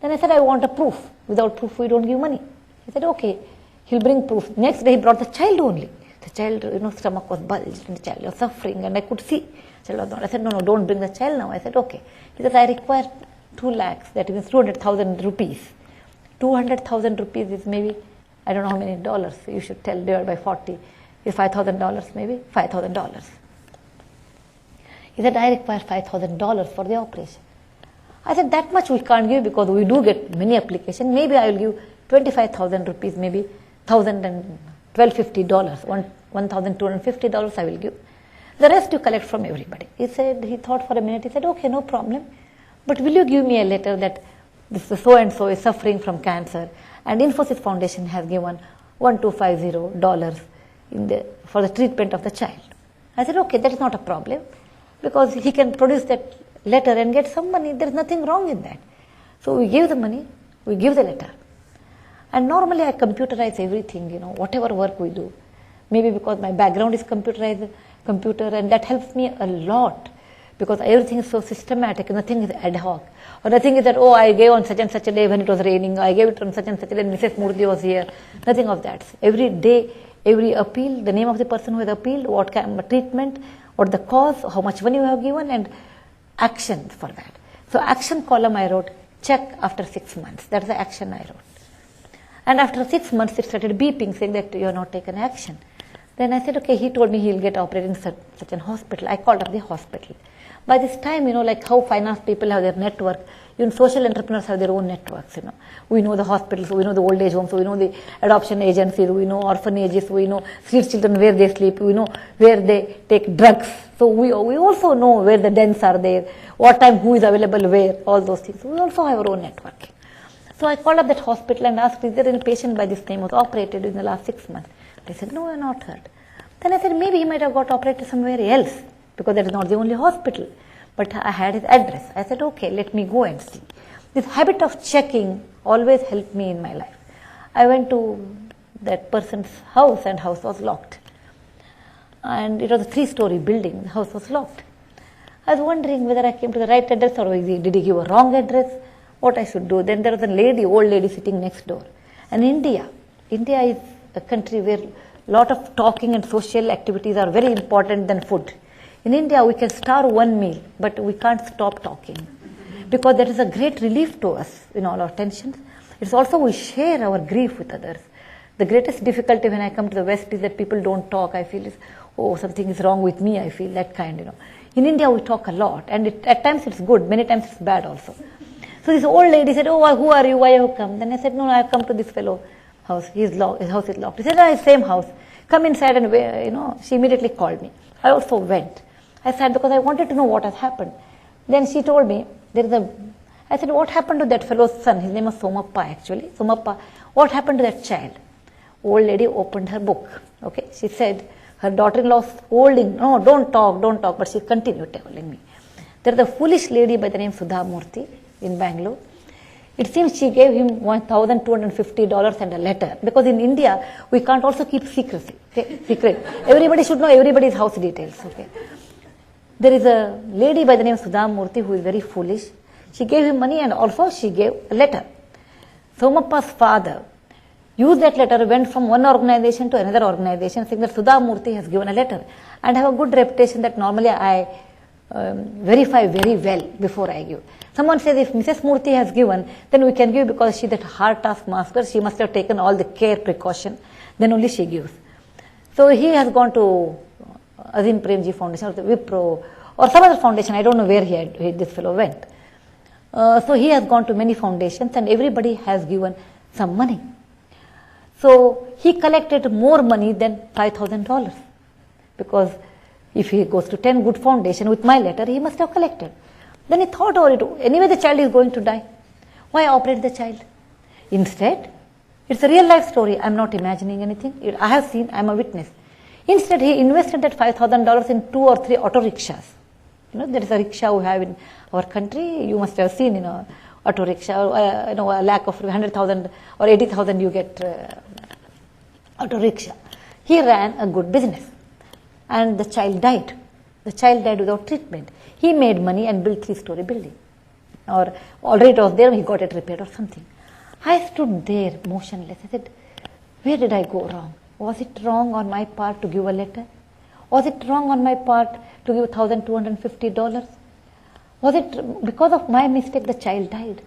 Then I said, I want a proof. Without proof, we don't give money. He said, okay, he'll bring proof. Next day, he brought the child only. The child, stomach was bulged, and the child was suffering, and I could see. I said, no, don't bring the child now. I said, okay. He said, I require 2 lakhs, that means 200,000 rupees. 200,000 rupees is maybe, I don't know how many dollars, you should tell, divided by 40. Is $5,000 maybe? $5,000. He said, I require $5,000 for the operation. I said, that much we can't give because we do get many applications. Maybe I will give 25,000 rupees, maybe $1,250, $1,250 I will give. The rest you collect from everybody. He thought for a minute, he said, okay, no problem. But will you give me a letter that this so-and-so is suffering from cancer and Infosys Foundation has given $1,250 for the treatment of the child. I said, okay, that is not a problem because he can produce that letter and get some money. There is nothing wrong in that. So we give the money, we give the letter. And normally I computerize everything, whatever work we do. Maybe because my background is computer and that helps me a lot because everything is so systematic, nothing is ad hoc. Or nothing is that, I gave on such and such a day when it was raining, I gave it on such and such a day and Mrs. Murthy was here. Nothing of that. Every day, every appeal, the name of the person who has appealed, what kind of treatment, what the cause, how much money you have given, and action for that. So action column I wrote, check after 6 months. That's the action I wrote. And after 6 months, it started beeping, saying that you have not taken action. Then I said, okay, he told me he'll get operated in such an hospital. I called up the hospital. By this time, like how finance people have their network, even social entrepreneurs have their own networks, We know the hospitals, we know the old age homes, we know the adoption agencies, we know orphanages, we know street children where they sleep, we know where they take drugs. So we also know where the dens are there, what time who is available where, all those things. We also have our own networking. So I called up that hospital and asked, is there any patient by this name was operated in the last 6 months? They said, no, I have not heard. Then I said, maybe he might have got operated somewhere else because that is not the only hospital. But I had his address. I said, okay, let me go and see. This habit of checking always helped me in my life. I went to that person's house and house was locked. And it was a 3-story building. The house was locked. I was wondering whether I came to the right address or did he give a wrong address, what I should do. Then there was a lady, old lady sitting next door. And India is a country where lot of talking and social activities are very important than food. In India, we can starve one meal, but we can't stop talking because that is a great relief to us in all our tensions. It's also we share our grief with others. The greatest difficulty when I come to the West is that people don't talk. I feel, something is wrong with me. I feel that kind, In India, we talk a lot, and at times it's good, many times it's bad also. So this old lady said, "Oh, who are you? Why have you come?" Then I said, "No, I have come to this fellow house. His house is locked." He said, "Same house. Come inside," and she immediately called me. I also went. I sat because I wanted to know what has happened. Then she told me, I said, "What happened to that fellow's son?" His name was Somappa actually. Somappa, what happened to that child? Old lady opened her book. Okay, she said, her daughter-in-law was holding, "No, don't talk," but she continued telling me. There is a foolish lady by the name Sudha Murthy in Bangalore. It seems she gave him $1,250 and a letter, because in India we can't also keep secrecy. Okay? Secret. Everybody should know everybody's house details. Okay. There is a lady by the name Sudha Murthy who is very foolish. She gave him money and also she gave a letter. Somappa's father used that letter, went from one organization to another organization, saying that Sudha Murthy has given a letter, and have a good reputation that normally I verify very well before I give. Someone says if Mrs. Murthy has given, then we can give because she is that hard taskmaster, she must have taken all the care, precaution, then only she gives. So he has gone to Azim Premji Foundation or the Wipro or some other foundation, I don't know where this fellow went. So he has gone to many foundations and everybody has given some money. So he collected more money than $5,000 because if he goes to 10 good foundation with my letter, he must have collected. Then he thought over it, anyway the child is going to die. Why operate the child? Instead, it's a real life story. I'm not imagining anything. I have seen, I'm a witness. Instead, he invested that $5,000 in 2 or 3 auto rickshaws. There is a rickshaw we have in our country. You must have seen, auto rickshaw, a lakh of 100,000 or 80,000 you get auto rickshaw. He ran a good business. And the child died. The child died without treatment. He made money and built 3-story building. Or already it was there, he got it repaired or something. I stood there motionless. I said, where did I go wrong? Was it wrong on my part to give a letter? Was it wrong on my part to give $1,250? Was it because of my mistake the child died?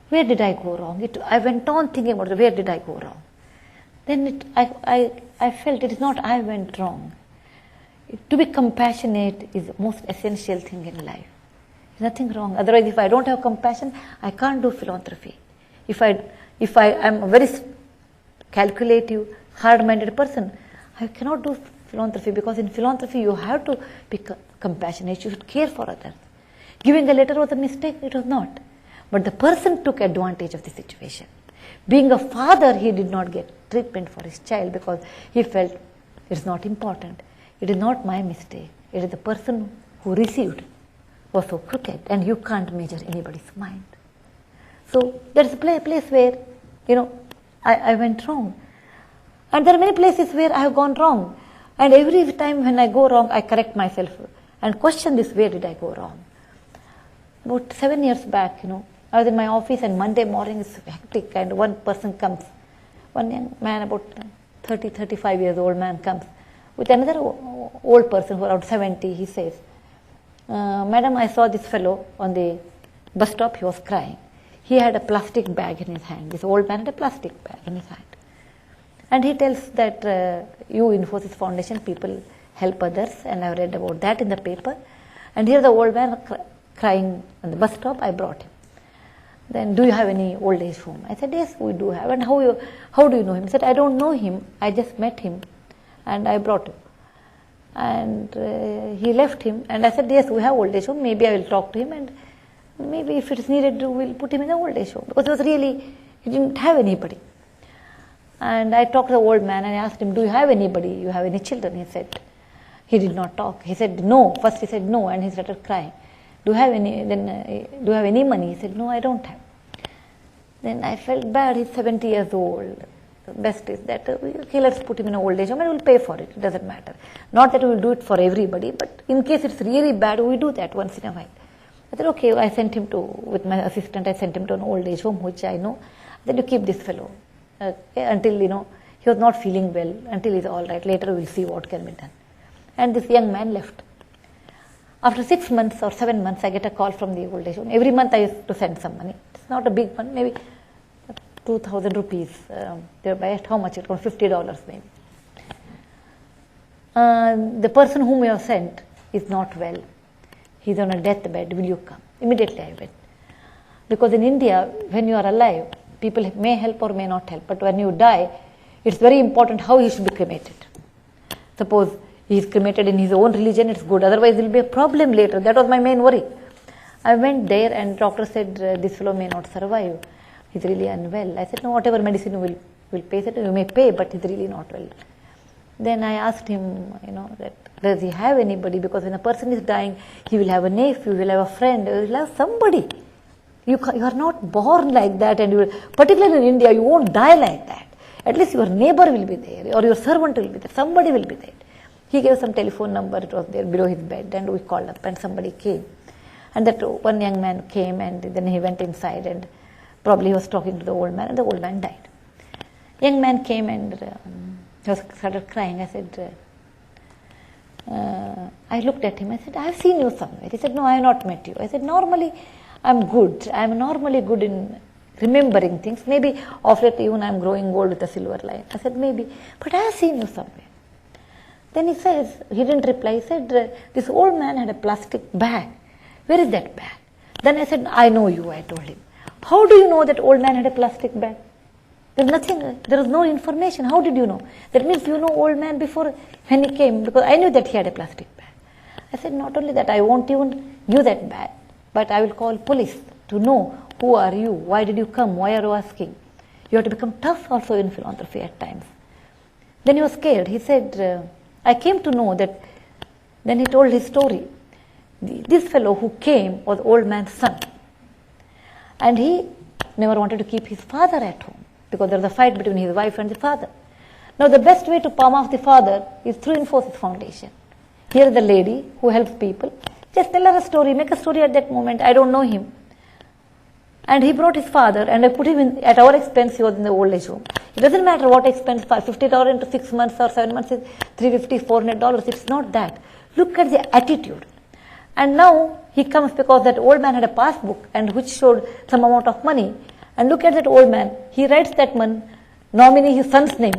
Where did I go wrong? I went on thinking about it, where did I go wrong? Then I felt it is not I went wrong. To be compassionate is the most essential thing in life. There's nothing wrong. Otherwise, if I don't have compassion, I can't do philanthropy. If I am a very calculative, hard-minded person, I cannot do philanthropy because in philanthropy you have to be compassionate. You should care for others. Giving a letter was a mistake. It was not. But the person took advantage of the situation. Being a father, he did not get treatment for his child because he felt it's not important. It is not my mistake. It is the person who received was so crooked, and you can't measure anybody's mind. So there is a place where, I went wrong. And there are many places where I have gone wrong. And every time when I go wrong, I correct myself and question this, where did I go wrong? About 7 years back, I was in my office and Monday morning is hectic and one person comes. One young man, about 30, 35 years old man comes with another old person who around 70. He says, "Madam, I saw this fellow on the bus stop. He was crying. He had a plastic bag in his hand. This old man had a plastic bag in his hand. And he tells that you, Infosys Foundation, people help others, and I've read about that in the paper. And here the old man crying on the bus stop. I brought him. Then, do you have any old age home?" I said, "Yes, we do have." "And how do you know him?" He said, "I don't know him. I just met him and I brought him." And he left him. And I said, "Yes, we have old age home. Maybe I will talk to him and maybe if it's needed, we'll put him in the old age home." Because it was really, he didn't have anybody. And I talked to the old man and I asked him, "Do you have anybody? You have any children?" He said, he did not talk. He said, "No." First he said, "No," and he started crying. Do you have any money?" He said, "No, I don't have." Then I felt bad. He's 70 years old. The best is that, okay, let's put him in an old age home and we'll pay for it. It doesn't matter. Not that we will do it for everybody, but in case it's really bad, we do that once in a while. I said, okay, I sent him with my assistant, I sent him to an old age home, which I know. I said, "You keep this fellow until, he He was not feeling well until he's all right. Later we'll see what can be done. And this young man left. After 6 months or 7 months, I get a call from the old age home. Every month I used to send some money. It's not a big one, maybe 2,000 rupees. They buy it, how much? It was $50 maybe. The person whom you have sent is not well. He's on a deathbed. Will you come? Immediately I went. Because in India, when you are alive, people may help or may not help. But when you die, it's very important how he should be cremated. Suppose he is cremated in his own religion, it's good. Otherwise, there will be a problem later. That was my main worry. I went there and doctor said, this fellow may not survive. He's really unwell. I said, no, whatever medicine will pay, said, you may pay, but he's really not well. Then I asked him, that does he have anybody? Because when a person is dying, he will have a nephew, he will have a friend, he will have somebody. You are not born like that, and particularly in India, you won't die like that. At least your neighbor will be there, or your servant will be there, somebody will be there. He gave some telephone number, it was there below his bed, and we called up, and somebody came. And that one young man came, and then he went inside, and probably he was talking to the old man, and the old man died. Young man came and he started crying. I said, I looked at him, I said, I have seen you somewhere. He said, no, I have not met you. I said, normally I'm good. I'm normally good in remembering things. Maybe of late even I'm growing old with a silver line. I said, maybe, but I have seen you somewhere. Then he says, he didn't reply. He said, this old man had a plastic bag. Where is that bag? Then I said, I know you, I told him. How do you know that old man had a plastic bag? There's nothing, there is no information. How did you know? That means you know old man before when he came, because I knew that he had a plastic bag. I said, not only that, I won't even give that bag, but I will call police to know who are you, why did you come, why are you asking. You have to become tough also in philanthropy at times. Then he was scared. He said, I came to know that, then he told his story. This fellow who came was old man's son. And he never wanted to keep his father at home, because there was a fight between his wife and the father. Now the best way to palm off the father is through Infosys Foundation. Here is the lady who helps people. Just tell her a story, make a story at that moment. I don't know him. And he brought his father, and I put him in, at our expense, he was in the old age home. It doesn't matter what expense, $50 into 6 months or 7 months is $350, $400. It's not that. Look at the attitude. And now he comes because that old man had a passbook and which showed some amount of money. And look at that old man. He writes that man, nominee his son's name.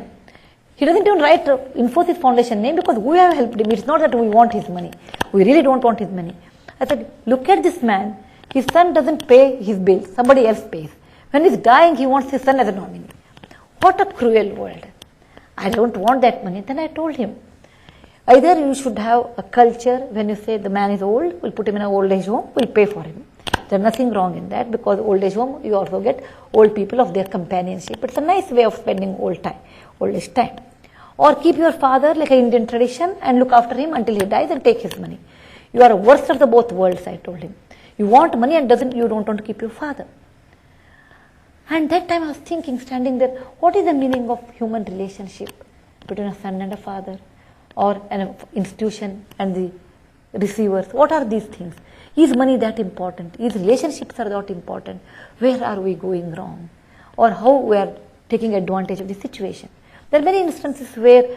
He doesn't even write Infosys Foundation name because we have helped him. It's not that we want his money. We really don't want his money. I said, look at this man. His son doesn't pay his bills. Somebody else pays. When he's dying, he wants his son as a nominee. What a cruel world. I don't want that money. Then I told him, either you should have a culture when you say the man is old, we'll put him in an old age home, we'll pay for him. There's nothing wrong in that, because old age home, you also get old people of their companionship. It's a nice way of spending old age time. Or keep your father like an Indian tradition and look after him until he dies and take his money. You are worst of the both worlds, I told him. You want money and you don't want to keep your father. And that time I was thinking, standing there, what is the meaning of human relationship between a son and a father, or an institution and the receivers? What are these things? Is money that important? Is relationships are that important? Where are we going wrong? Or how we are taking advantage of the situation? There are many instances where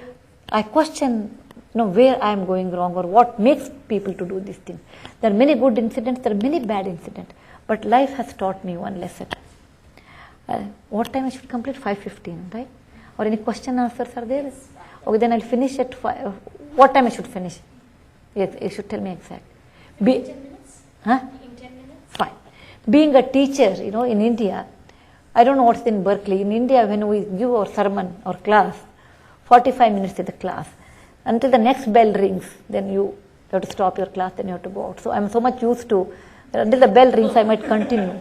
I question where I am going wrong or what makes people to do these things. There are many good incidents, there are many bad incidents, but life has taught me one lesson. What time I should complete? 5:15, right? Or any question answers are there? Okay, then I'll finish at 5. What time I should finish? Yes, you should tell me exact. In 10 minutes? Huh? In 10 minutes? Fine. Being a teacher, in India, I don't know what's in Berkeley. In India, when we give our sermon or class, 45 minutes is the class. Until the next bell rings, then you have to stop your class, then you have to go out. So I'm so much used to, until the bell rings, I might continue.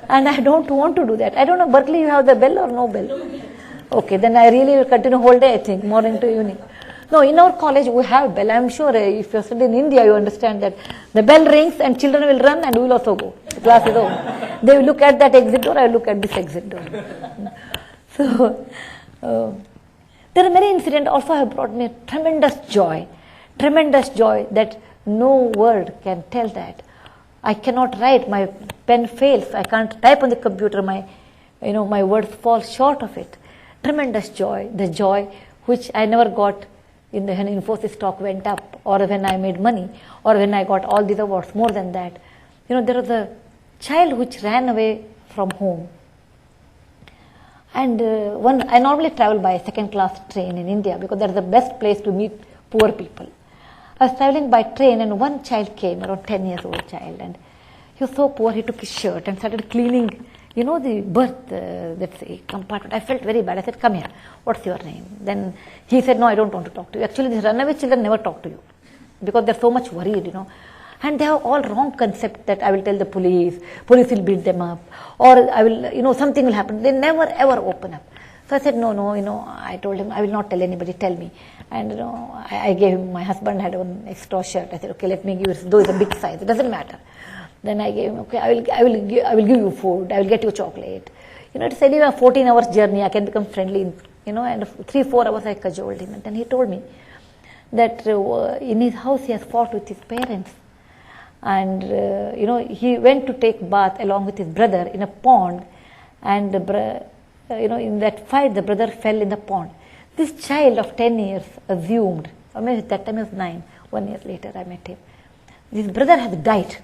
And I don't want to do that. I don't know, Berkeley, you have the bell or no bell? Okay, then I really will continue whole day, I think, morning to evening. No, in our college we have bell. I'm sure if you're studying in India, you understand that the bell rings and children will run and we will also go. The class is over. They will look at that exit door, I will look at this exit door. So, there are many incidents also have brought me tremendous joy that no word can tell that. I cannot write, my pen fails, I can't type on the computer, my words fall short of it. tremendous joy, the joy which I never got when Infosys stock went up, or when I made money, or when I got all these awards. More than that, there was a child which ran away from home. And I normally travel by second class train in India because that's the best place to meet poor people. I was traveling by train and one child came, around 10 years old child, and he was so poor, he took his shirt and started cleaning, the berth, that's a compartment. I felt very bad. I said, come here, what's your name? Then he said, no, I don't want to talk to you. Actually, these runaway children never talk to you because they're so much worried, And they have all wrong concept that I will tell the police will beat them up, or I will, something will happen. They never ever open up. So I said, no, I told him, I will not tell anybody, tell me. And, I gave him, my husband had one extra shirt. I said, okay, let me give you, though it's a big size, it doesn't matter. Then I gave him, okay, I will give you food, I will get you chocolate. It's anyway a 14 hours journey, I can become friendly, and 3-4 hours I cajoled him. And then he told me that in his house he has fought with his parents. And, he went to take bath along with his brother in a pond, and, in that fight the brother fell in the pond. This child of 10 years assumed, or maybe at that time he was 9, 1 year later I met him, his brother has died.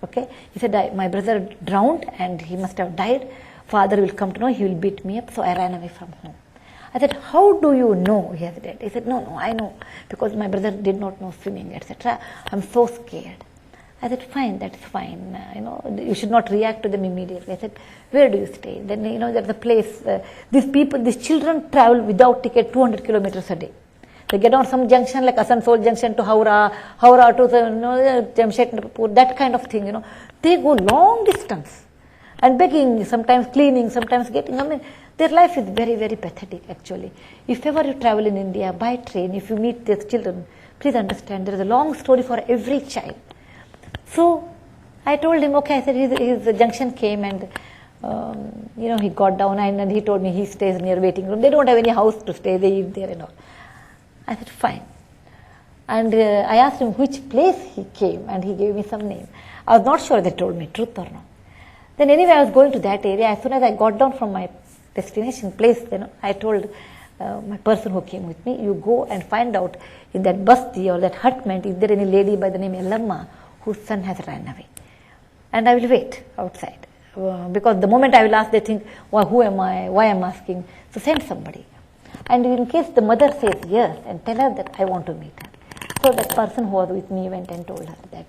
Okay, he said, my brother drowned and he must have died. Father will come to know, he will beat me up, so I ran away from home. I said, how do you know he has died? He said, no, I know, because my brother did not know swimming, etc. I'm so scared. I said, fine, that's fine. You should not react to them immediately. I said, where do you stay? Then, there's a place, these children travel without ticket 200 kilometers a day. They get on some junction like Asansol junction to Howrah to Jamshedpur, that kind of thing, They go long distance and begging, sometimes cleaning, sometimes getting, their life is very, very pathetic actually. If ever you travel in India by train, if you meet these children, please understand there is a long story for every child. So I told him, okay, I said his junction came and, he got down and he told me he stays near waiting room. They don't have any house to stay, they eat there and all. I said, fine. And I asked him which place he came, and he gave me some name. I was not sure they told me truth or not. Then anyway, I was going to that area. As soon as I got down from my destination place, I told my person who came with me, you go and find out in that basti or that hutment, is there any lady by the name Ellamma whose son has ran away? And I will wait outside. Because the moment I will ask, they think, well, who am I? Why am I asking? So send somebody. And in case the mother says yes, and tell her that I want to meet her. So that person who was with me went and told her that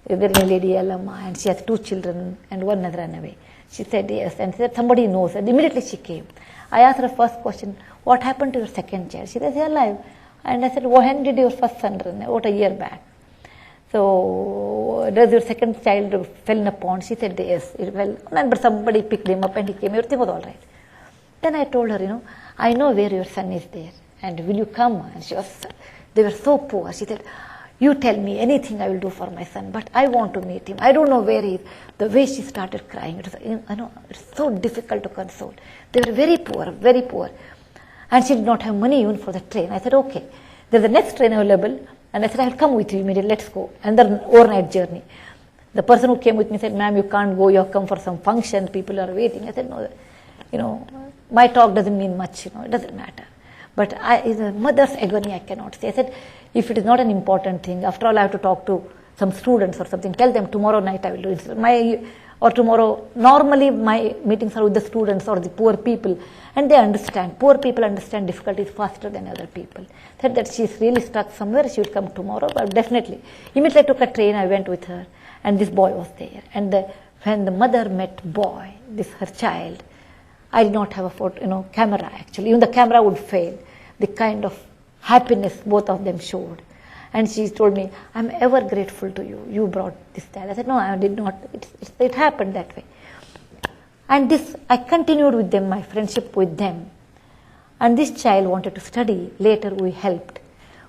there is a lady Ellamma and she has 2 children and one has run away. She said yes, and she said somebody knows her. Immediately she came. I asked her first question, what happened to your second child? She said, he's alive. And I said, when did your first son run? About a year back. So, does your second child fell in a pond? She said yes, it fell. But somebody picked him up and he came, everything was all right. Then I told her, I know where your son is there, and will you come? And they were so poor. She said, you tell me anything I will do for my son, but I want to meet him. I don't know where he is. The way she started crying, it's so difficult to console. They were very poor, very poor. And she did not have money even for the train. I said, okay, there's the next train available, and I said, I'll come with you immediately, let's go. And then overnight journey. The person who came with me said, ma'am, you can't go, you have come for some function, people are waiting. I said, no, my talk doesn't mean much, it doesn't matter. But it's a mother's agony, I cannot say. I said, if it is not an important thing, after all I have to talk to some students or something, tell them tomorrow night I will do it. Or tomorrow, normally my meetings are with the students or the poor people, and they understand. Poor people understand difficulties faster than other people. Said that she is really stuck somewhere, she will come tomorrow, but definitely. Immediately I took a train, I went with her, and this boy was there. And when the mother met boy, her child, I did not have a photo, camera actually. Even the camera would fail. The kind of happiness both of them showed. And she told me, I'm ever grateful to you. You brought this child. I said, no, I did not. It happened that way. And I continued with them, my friendship with them. And this child wanted to study. Later we helped.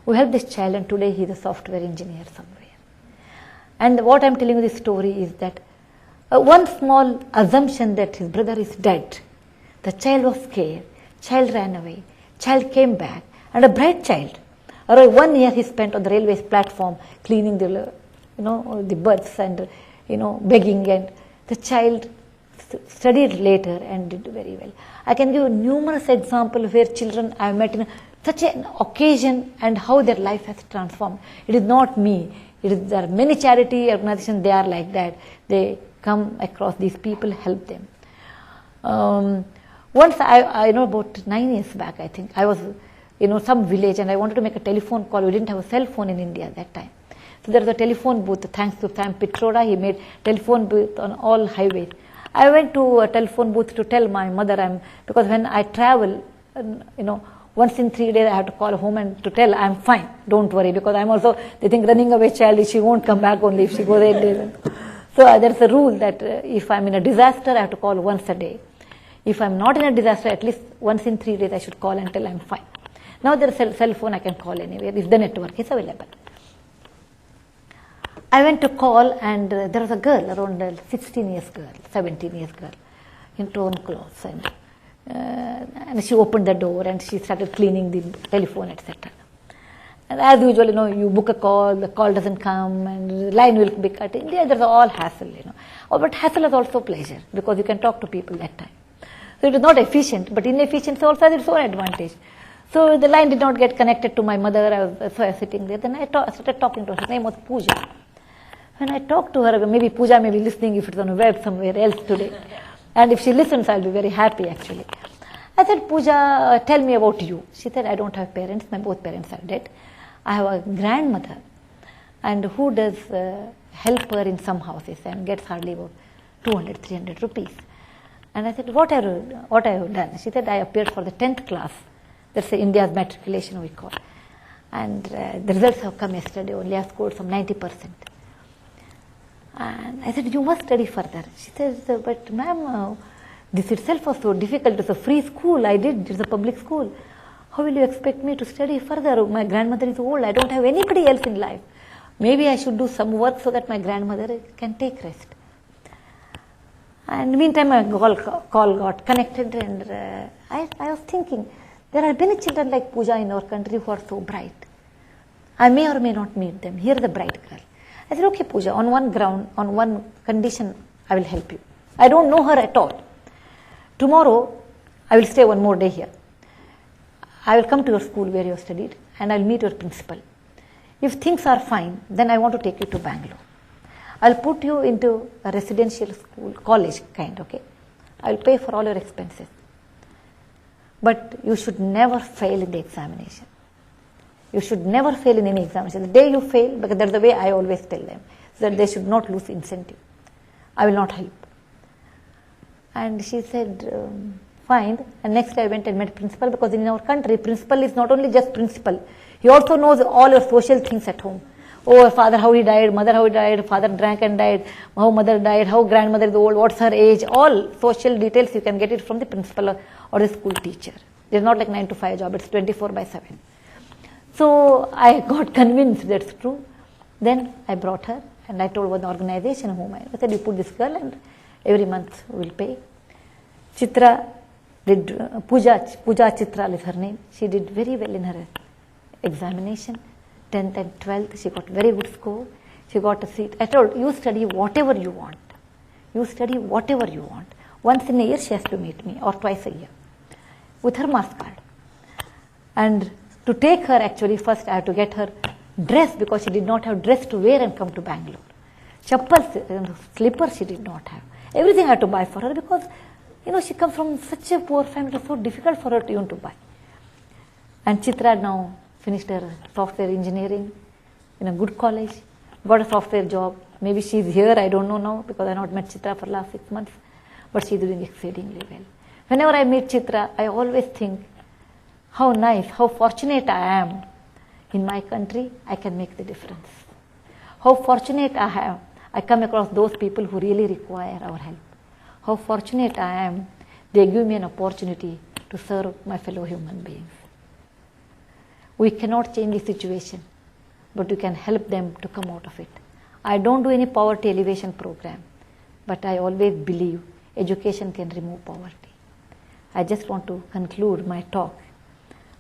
We helped this child, and today he is a software engineer somewhere. And what I'm telling you this story is that one small assumption that his brother is dead. The child was scared. Child ran away. Child came back. And a bright child. Around 1 year he spent on the railway platform cleaning the berths and, begging, and the child studied later and did very well. I can give numerous examples where children I met in such an occasion and how their life has transformed. It is not me. There are many charity organizations, they are like that. They come across these people, help them. Once I know about 9 years back, I think, I was some village and I wanted to make a telephone call. We didn't have a cell phone in India at that time. So there was a telephone booth, thanks to Sam Pitroda, he made telephone booth on all highways. I went to a telephone booth to tell my mother, because when I travel, once in 3 days I have to call home and to tell I'm fine, don't worry, because I'm also, they think running away child, she won't come back only if she goes 8 days. So there's a rule that if I'm in a disaster, I have to call once a day. If I'm not in a disaster, at least once in 3 days I should call and tell I'm fine. Now there's a cell phone, I can call anywhere if the network is available. I went to call and there was a girl, around 16 years girl, 17 years girl, in torn clothes, and she opened the door and she started cleaning the telephone, etc. And as usual, you book a call, the call doesn't come, and the line will be cut. In India, there's all hassle, but hassle is also pleasure, because you can talk to people that time. So it is not efficient, but inefficiency also has its own advantage. So the line did not get connected to my mother. I was sitting there. Then I started talking to her. Her name was Pooja. When I talked to her, maybe Pooja may be listening if it's on a web somewhere else today. And if she listens, I'll be very happy actually. I said, Pooja, tell me about you. She said, I don't have parents. My both parents are dead. I have a grandmother and who does help her in some houses and gets hardly about 200, 300 rupees. And I said, what have you done? She said, I appeared for the 10th class. That's India's matriculation we call. And the results have come yesterday. Only I scored some 90%. And I said, you must study further. She says, but ma'am, this itself was so difficult. It's a free school. It's a public school. How will you expect me to study further? My grandmother is old. I don't have anybody else in life. Maybe I should do some work so that my grandmother can take rest. And meantime, my call got connected, and I was thinking, there are many children like Pooja in our country who are so bright. I may or may not meet them. Here is a bright girl. I said, okay, Pooja, on one ground, on one condition, I will help you. I don't know her at all. Tomorrow, I will stay one more day here. I will come to your school where you have studied, and I will meet your principal. If things are fine, then I want to take you to Bangalore. I'll put you into a residential school, college kind, okay? I'll pay for all your expenses. But you should never fail in the examination. You should never fail in any examination. The day you fail, because that's the way I always tell them, so that they should not lose incentive. I will not help. And she said, fine. And next I went and met principal, because in our country, principal is not only just principal. He also knows all your social things at home. Oh, father how he died, mother how he died, father drank and died, how mother died, how grandmother is old, what's her age, all social details you can get it from the principal or the school teacher. It's not like 9 to 5 job, it's 24/7. So I got convinced that's true. Then I brought her and I told one organization whom I said, you put this girl and every month we'll pay. Chitra did, Pooja Chitral is her name. She did very well in her examination. 10th and 12th, she got very good score. She got a seat. I told, you study whatever you want. You study whatever you want. Once in a year she has to meet me, or twice a year, with her marks card. And to take her, actually, first I have to get her dress, because she did not have dress to wear and come to Bangalore. Chappals, slippers she did not have. Everything I had to buy for her, because, she comes from such a poor family, it was so difficult for her to even to buy. And Chitra now finished her software engineering in a good college, got a software job. Maybe she's here, I don't know now, because I have not met Chitra for the last 6 months, but she's doing exceedingly well. Whenever I meet Chitra, I always think, how nice, how fortunate I am. In my country, I can make the difference. How fortunate I am, I come across those people who really require our help. How fortunate I am, they give me an opportunity to serve my fellow human beings. We cannot change the situation, but we can help them to come out of it. I don't do any poverty elevation program, but I always believe education can remove poverty. I just want to conclude my talk.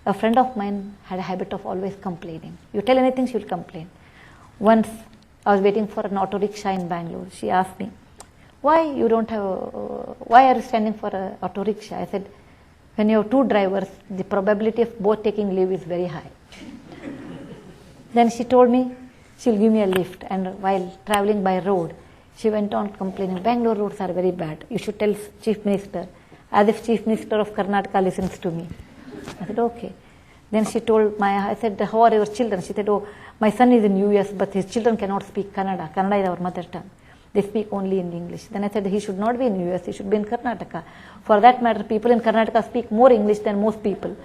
A friend of mine had a habit of always complaining. You tell anything, she will complain. Once I was waiting for an auto rickshaw in Bangalore. She asked me, why you don't have, why are you standing for a auto rickshaw? I said, when you have two drivers, the probability of both taking leave is very high. Then she told me she'll give me a lift, and while traveling by road, she went on complaining, Bangalore roads are very bad. You should tell Chief Minister, as if Chief Minister of Karnataka listens to me. I said, okay. Then she told I said, how are your children? She said, oh, my son is in US, but his children cannot speak Kannada. Kannada is our mother tongue. They speak only in English. Then I said, he should not be in US, he should be in Karnataka. For that matter, people in Karnataka speak more English than most people.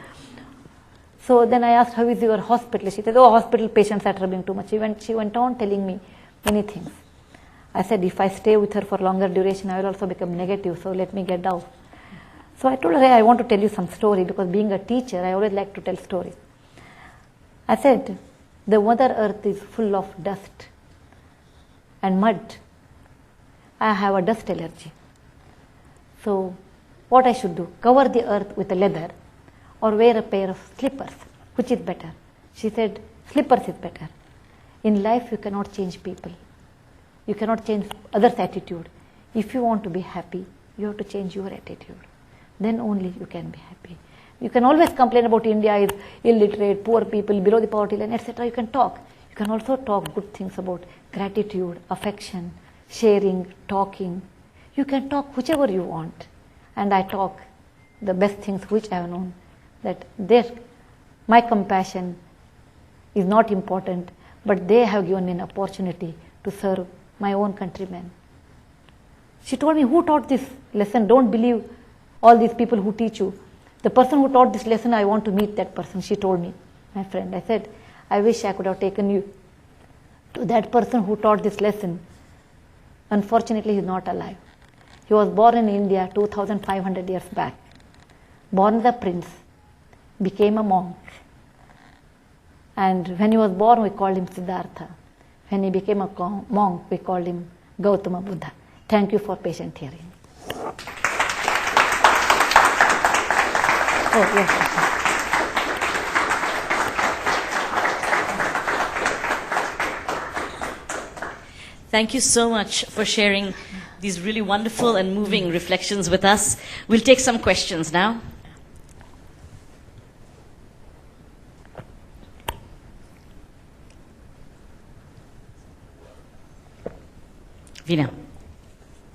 So then I asked, how is your hospital? She said, oh, hospital patients are troubling too much. She went on telling me many things. I said, if I stay with her for longer duration, I will also become negative, so let me get out. So I told her, hey, I want to tell you some story, because being a teacher, I always like to tell stories. I said, the Mother Earth is full of dust and mud. I have a dust allergy. So what I should do? Cover the earth with a leather or wear a pair of slippers? Which is better? She said, slippers is better. In life, you cannot change people. You cannot change others' attitude. If you want to be happy, you have to change your attitude. Then only you can be happy. You can always complain about India is illiterate, poor people, below the poverty line, etc. You can talk. You can also talk good things about gratitude, affection, sharing, talking. You can talk whichever you want. And I talk the best things which I have known. That my compassion is not important, but they have given me an opportunity to serve my own countrymen. She told me, who taught this lesson? Don't believe all these people who teach you. The person who taught this lesson, I want to meet that person. She told me, my friend. I said, I wish I could have taken you to that person who taught this lesson. Unfortunately, he is not alive. He was born in India 2,500 years back. Born as a prince, became a monk. And when he was born, we called him Siddhartha. When he became a monk, we called him Gautama Buddha. Thank you for patient hearing. Oh, yes. Thank you so much for sharing these really wonderful and moving reflections with us. We'll take some questions now. Veena.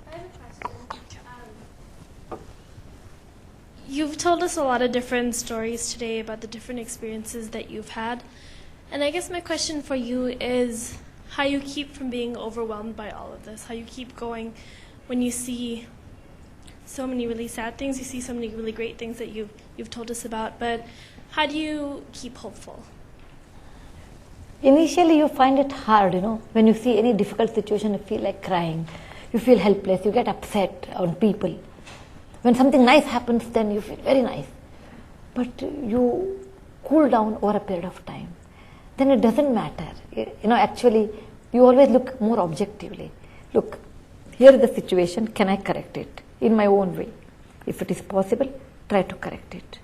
I have a question. You've told us a lot of different stories today about the different experiences that you've had. And I guess my question for you is how you keep from being overwhelmed by all of this, how you keep going when you see so many really sad things, you see so many really great things that you've told us about, but how do you keep hopeful? Initially, you find it hard, when you see any difficult situation, you feel like crying, you feel helpless, you get upset on people. When something nice happens, then you feel very nice. But you cool down over a period of time. Then it doesn't matter. Actually, you always look more objectively. Look, here is the situation, can I correct it in my own way? If it is possible, try to correct it.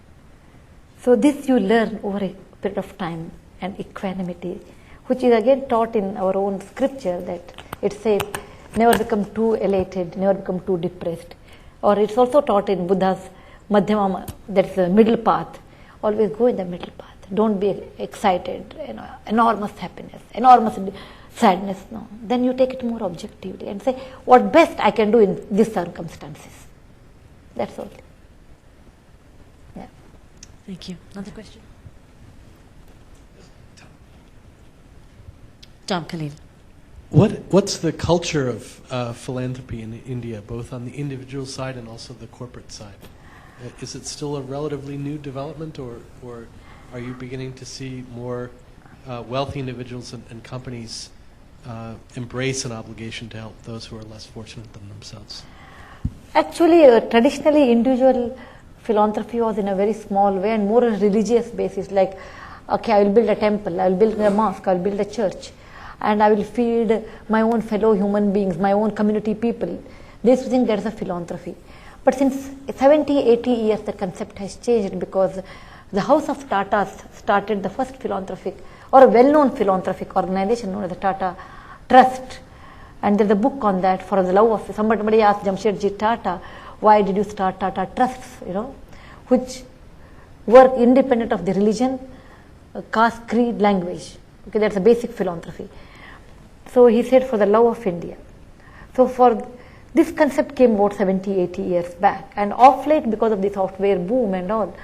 So this you learn over a period of time, and equanimity, which is again taught in our own scripture, that it says, never become too elated, never become too depressed. Or it's also taught in Buddha's Madhyama, that's the middle path. Always go in the middle path. Don't be excited, enormous happiness, enormous sadness. No. Then you take it more objectively and say, what best I can do in these circumstances. That's all. Yeah. Thank you. Another question? Tom Khalil. What's the culture of philanthropy in India, both on the individual side and also the corporate side? Is it still a relatively new development, or are you beginning to see more wealthy individuals and companies embrace an obligation to help those who are less fortunate than themselves? Actually, traditionally, individual philanthropy was in a very small way and more on a religious basis, like, okay, I will build a temple, I will build a mosque, I will build a church, and I will feed my own fellow human beings, my own community people. This thing, that is a philanthropy. But since 70, 80 years, the concept has changed, because the House of Tatas started the first philanthropic or a well-known philanthropic organization known as the Tata Trust. And there's a book on that, For the Love of. Somebody asked Jamshedji Tata, why did you start Tata Trusts, which work independent of the religion, caste, creed, language. Okay, that's a basic philanthropy. So he said, for the love of India. So for this concept came about 70, 80 years back. And of late, because of the software boom and all,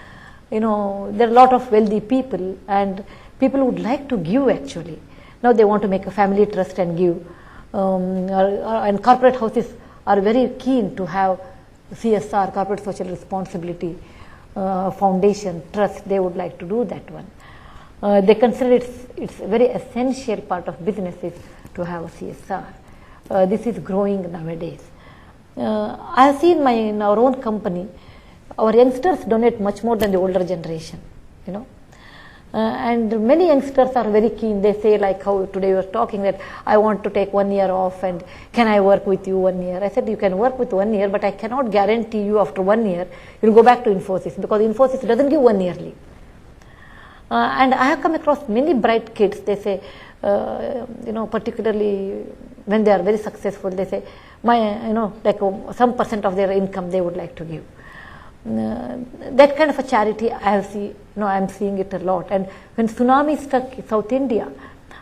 there are a lot of wealthy people, and people would like to give actually. Now they want to make a family trust and give. And corporate houses are very keen to have CSR, corporate social responsibility, foundation, trust. They would like to do that one. They consider it's a very essential part of businesses to have a CSR. This is growing nowadays. I have seen in our own company, our youngsters donate much more than the older generation, and many youngsters are very keen. They say, like how today we were talking, that I want to take 1 year off, and can I work with you 1 year? I said, you can work with 1 year, but I cannot guarantee you after 1 year you'll go back to Infosys, because Infosys doesn't give 1 year leave. And I have come across many bright kids. They say, particularly when they are very successful, they say, some percent of their income they would like to give. That kind of a charity I am seeing it a lot. And when tsunami struck South India,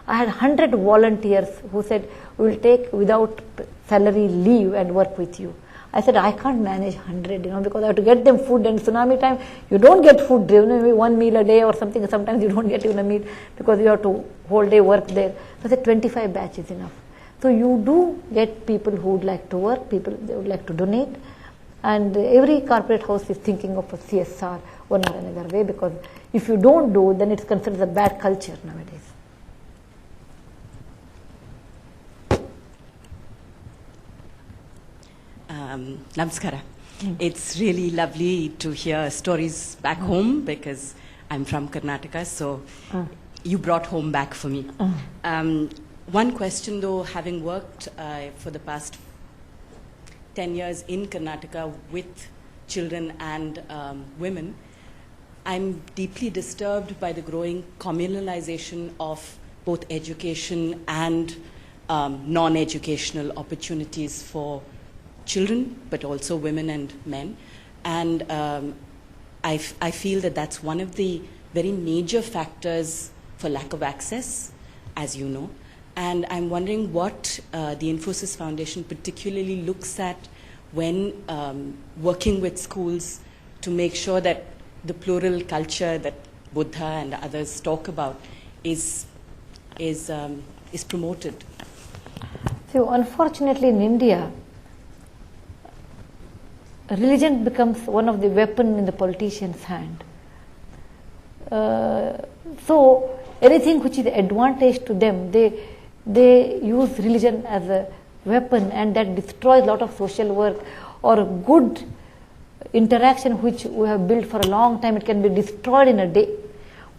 I had 100 volunteers who said, we will take without salary leave and work with you. I said, I can't manage 100, because I have to get them food, and tsunami time, you don't get food, maybe 1 meal a day or something. Sometimes you don't get even a meal because you have to whole day work there. So I said, 25 batch is enough. So you do get people who would like to work, people they would like to donate, and every corporate house is thinking of a CSR one or another way, because if you don't do, then it's considered a bad culture nowadays. Namaskara. It's really lovely to hear stories back home, because I'm from Karnataka, so you brought home back for me. One question though, having worked for the past 10 years in Karnataka with children and women, I'm deeply disturbed by the growing communalization of both education and non-educational opportunities for children, but also women and men. And I feel that that's one of the very major factors for lack of access, as you know. And I'm wondering what the Infosys Foundation particularly looks at when working with schools to make sure that the plural culture that Buddha and others talk about is promoted. So unfortunately in India, religion becomes one of the weapons in the politician's hand. So anything which is advantage to them, they use religion as a weapon, and that destroys a lot of social work or good interaction which we have built for a long time. It can be destroyed in a day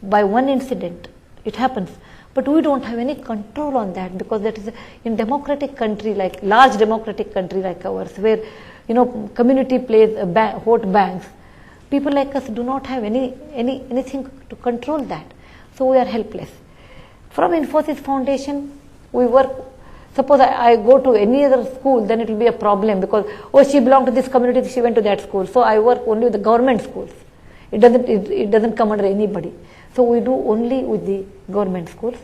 by one incident. It happens. But we don't have any control on that, because that is in democratic country, like large democratic country like ours, where community plays vote banks. People like us do not have anything to control that. So we are helpless. From Infosys Foundation, we work. Suppose I go to any other school, then it will be a problem, because she belonged to this community, she went to that school. So I work only with the government schools. It doesn't come under anybody. So we do only with the government schools.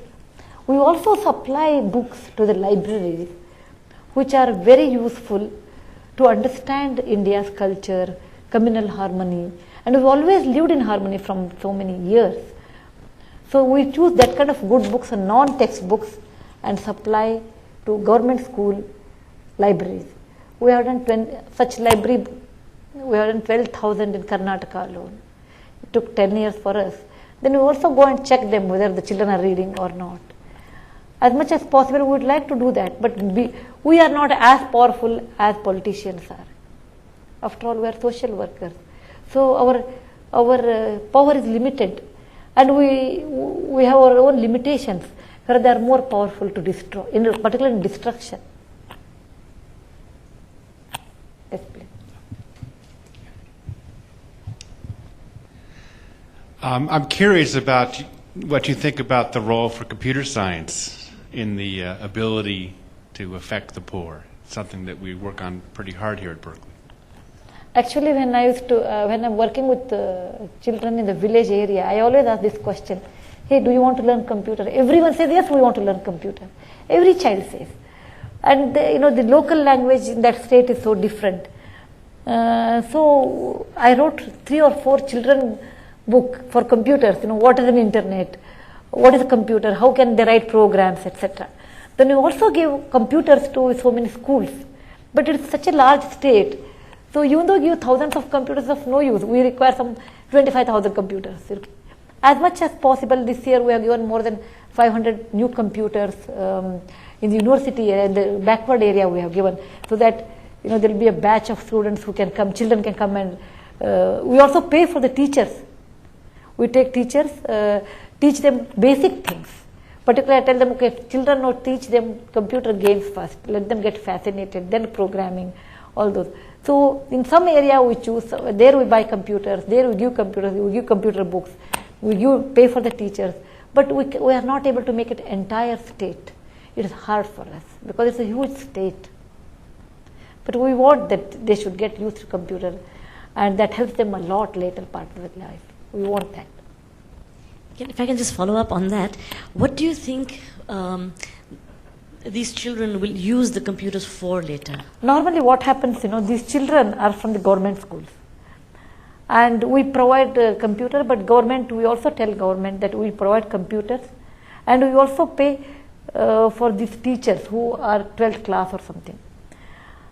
We also supply books to the libraries, which are very useful to understand India's culture, communal harmony, and we've always lived in harmony from so many years. So we choose that kind of good books and non-textbooks and supply to government school libraries. We have done such library, we have done 12,000 in Karnataka alone. It took 10 years for us. Then we also go and check them whether the children are reading or not. As much as possible, we would like to do that, but we are not as powerful as politicians are. After all, we are social workers. So our power is limited, and we have our own limitations, where they are more powerful to destroy, particularly in destruction. Yes, please. I'm curious about what you think about the role for computer science in the ability to affect the poor? Something that we work on pretty hard here at Berkeley. Actually, when I'm working with children in the village area, I always ask this question: hey, do you want to learn computer? Everyone says, yes, we want to learn computer. Every child says. And the local language in that state is so different. So I wrote 3 or 4 children book for computers. What is an internet? What is a computer? How can they write programs, etc. Then we also give computers to so many schools. But it's such a large state. So even though we give thousands of computers of no use, we require some 25,000 computers. As much as possible, this year we have given more than 500 new computers in the university area, in the backward area we have given, so that there will be a batch of students who can come, children can come, and we also pay for the teachers. We take teachers, teach them basic things. Particularly I tell them, okay, children, no, teach them computer games first, let them get fascinated, then programming, all those. So in some area we choose, there we buy computers, there we give computers, we give computer books, we pay for the teachers, but we are not able to make it entire state. It is hard for us because it's a huge state. But we want that they should get used to computer, and that helps them a lot later part of their life. We want that. If I can just follow up on that, what do you think these children will use the computers for later? Normally what happens, these children are from the government schools. And we provide computer, but we also tell government that we provide computers, and we also pay for these teachers who are 12th class or something.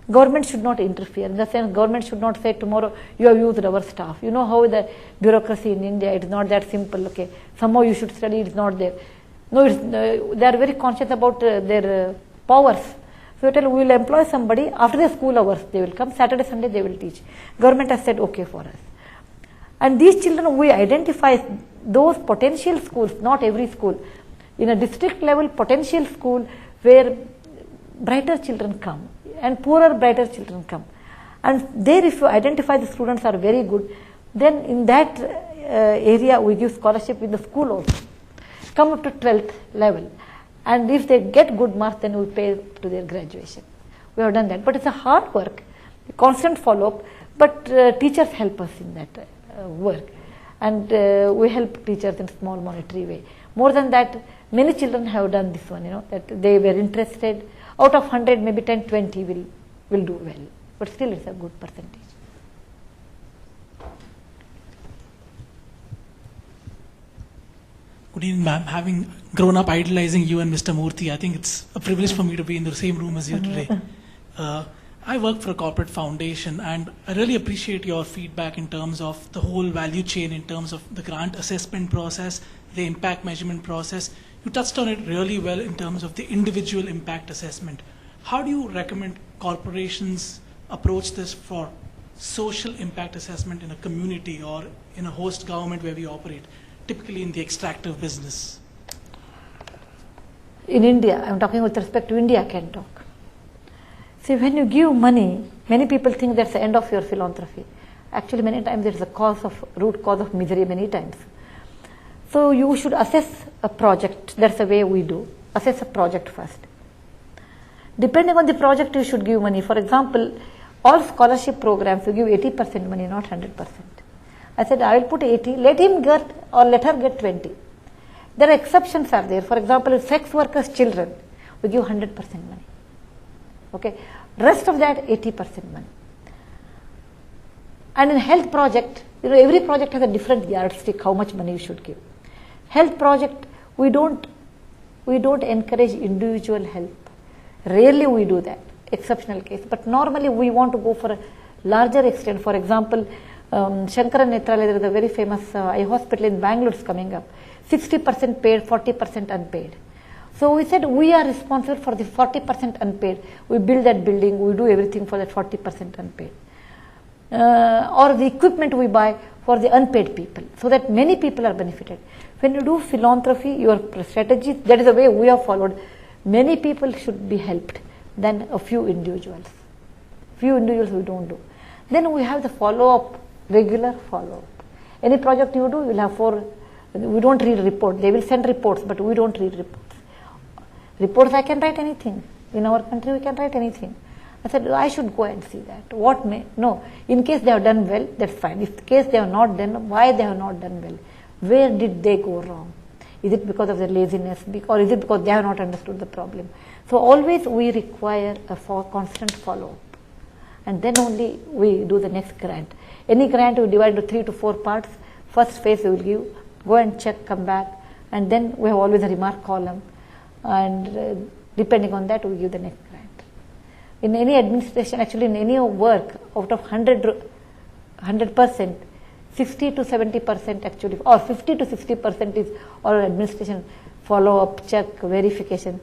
Government should not interfere. In the sense, government should not say tomorrow you have used our staff. You know how the bureaucracy in India, it is not that simple. Okay, somehow you should study, it is not there. No, they are very conscious about their powers. So we will employ somebody after the school hours. They will come Saturday, Sunday. They will teach. Government has said okay for us. And these children, we identify those potential schools. Not every school. In a district level, potential school where brighter children come and poorer, brighter children come. And there, if you identify the students are very good, then in that area we give scholarship in the school also. Come up to 12th level, and if they get good marks, then we pay to their graduation. We have done that, but it's a hard work, constant follow-up, but teachers help us in that work, and we help teachers in small monetary way. More than that, many children have done this one, that they were interested. Out of 100, maybe 10, 20 will do well, but still it's a good percentage. Good evening, ma'am. Having grown up idolizing you and Mr. Murthy, I think it's a privilege for me to be in the same room as you today. I work for a corporate foundation, and I really appreciate your feedback in terms of the whole value chain, in terms of the grant assessment process, the impact measurement process. You touched on it really well in terms of the individual impact assessment. How do you recommend corporations approach this for social impact assessment in a community or in a host government where we operate, typically in the extractive business? In India, I'm talking with respect to India, I can talk. See, when you give money, many people think that's the end of your philanthropy. Actually, many times there's a root cause of misery many times. So you should assess a project. That's the way we do. Assess a project first. Depending on the project, you should give money. For example, all scholarship programs, you give 80% money, not 100%. I said, I will put 80, let him get or let her get 20. There are exceptions are there. For example, if sex workers' children, we give 100% money. Okay, rest of that 80% money. And in health project, every project has a different yardstick, how much money you should give. Health project, we don't encourage individual help. Rarely we do that, exceptional case. But normally we want to go for a larger extent. For example, Shankara Netralaya, there is a very famous eye hospital in Bangalore is coming up. 60% paid, 40% unpaid. So we said we are responsible for the 40% unpaid. We build that building, we do everything for that 40% unpaid. Or the equipment we buy for the unpaid people, so that many people are benefited. When you do philanthropy, your strategy, that is the way we have followed. Many people should be helped than a few individuals. Few individuals we don't do. Then we have the follow-up, regular follow-up. Any project you do, you will have we don't read reports. They will send reports, but we don't read reports. Reports I can write anything. In our country, we can write anything. I said, I should go and see that. What may? No. In case they have done well, that's fine. If in case they have not done, why they have not done well? Where did they go wrong? Is it because of their laziness, or is it because they have not understood the problem? So always we require a constant follow-up. And then only we do the next grant. Any grant we divide into 3 to 4 parts. First phase we will give, go and check, come back, and then we have always a remark column, and depending on that we give the next grant. In any administration, actually in any work, out of 100%, 60 to 70% actually, or 50 to 60% is our administration follow-up, check, verification.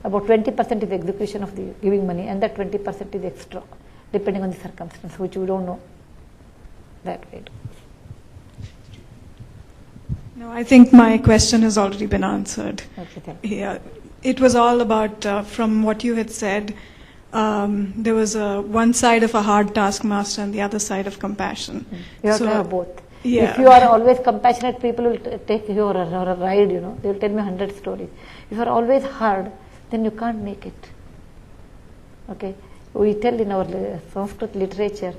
About 20% is execution of the giving money, and that 20% is extra, depending on the circumstance, which we don't know that way. No, I think my question has already been answered. Okay, thank you. Yeah, it was all about, from what you had said, there was one side of a hard taskmaster and the other side of compassion. You have to have both. Yeah. If you are always compassionate, people will take you on a ride, They will tell me 100 stories. If you are always hard, then you can't make it. Okay? We tell in our Sanskrit literature,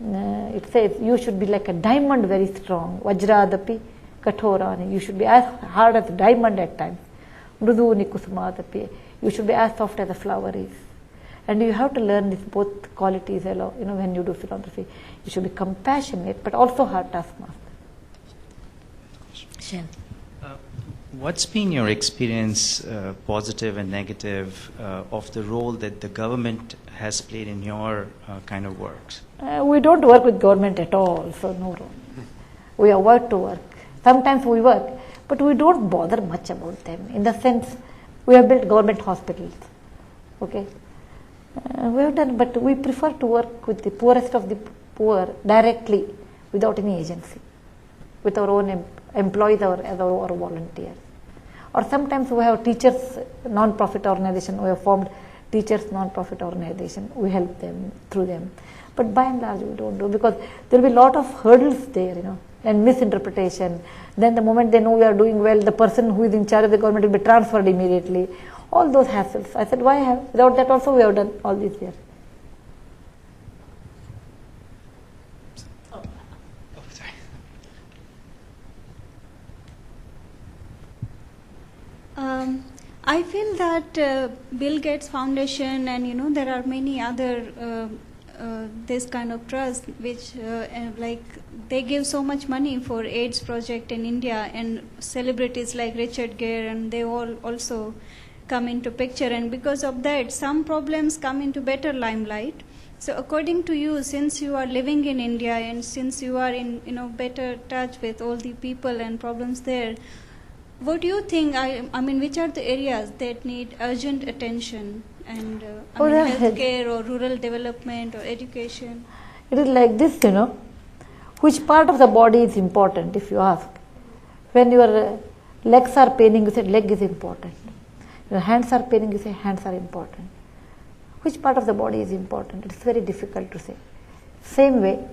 it says you should be like a diamond, very strong. Vajradapi kathorani. You should be as hard as a diamond at times. Mruduni kusumadapi. You should be as soft as a flower is. And you have to learn these both qualities, when you do philanthropy. You should be compassionate, but also hard taskmaster. Shen. What's been your experience, positive and negative, of the role that the government has played in your kind of works? We don't work with government at all, so no role. We avoid to work. Sometimes we work, but we don't bother much about them. In the sense, we have built government hospitals. Okay? We have done, but we prefer to work with the poorest of the poor directly, without any agency, with our own employees or as our volunteers. Or sometimes we have teachers non-profit organization. We have formed teachers non-profit organization. We help them through them. But by and large we don't do, because there will be a lot of hurdles there, and misinterpretation. Then the moment they know we are doing well, the person who is in charge of the government will be transferred immediately. All those hassles. I said, why have? Without that also we have done all these years. I feel that Bill Gates Foundation and there are many other this kind of trust which like they give so much money for AIDS project in India, and celebrities like Richard Gere and they all also come into picture, and because of that some problems come into better limelight. So according to you, since you are living in India and since you are in better touch with all the people and problems there, what do you think, I mean, which are the areas that need urgent attention, and healthcare or rural development or education? It is like this, which part of the body is important, if you ask. When your legs are paining, you say leg is important. Your hands are paining, you say hands are important. Which part of the body is important? It's very difficult to say. Same way,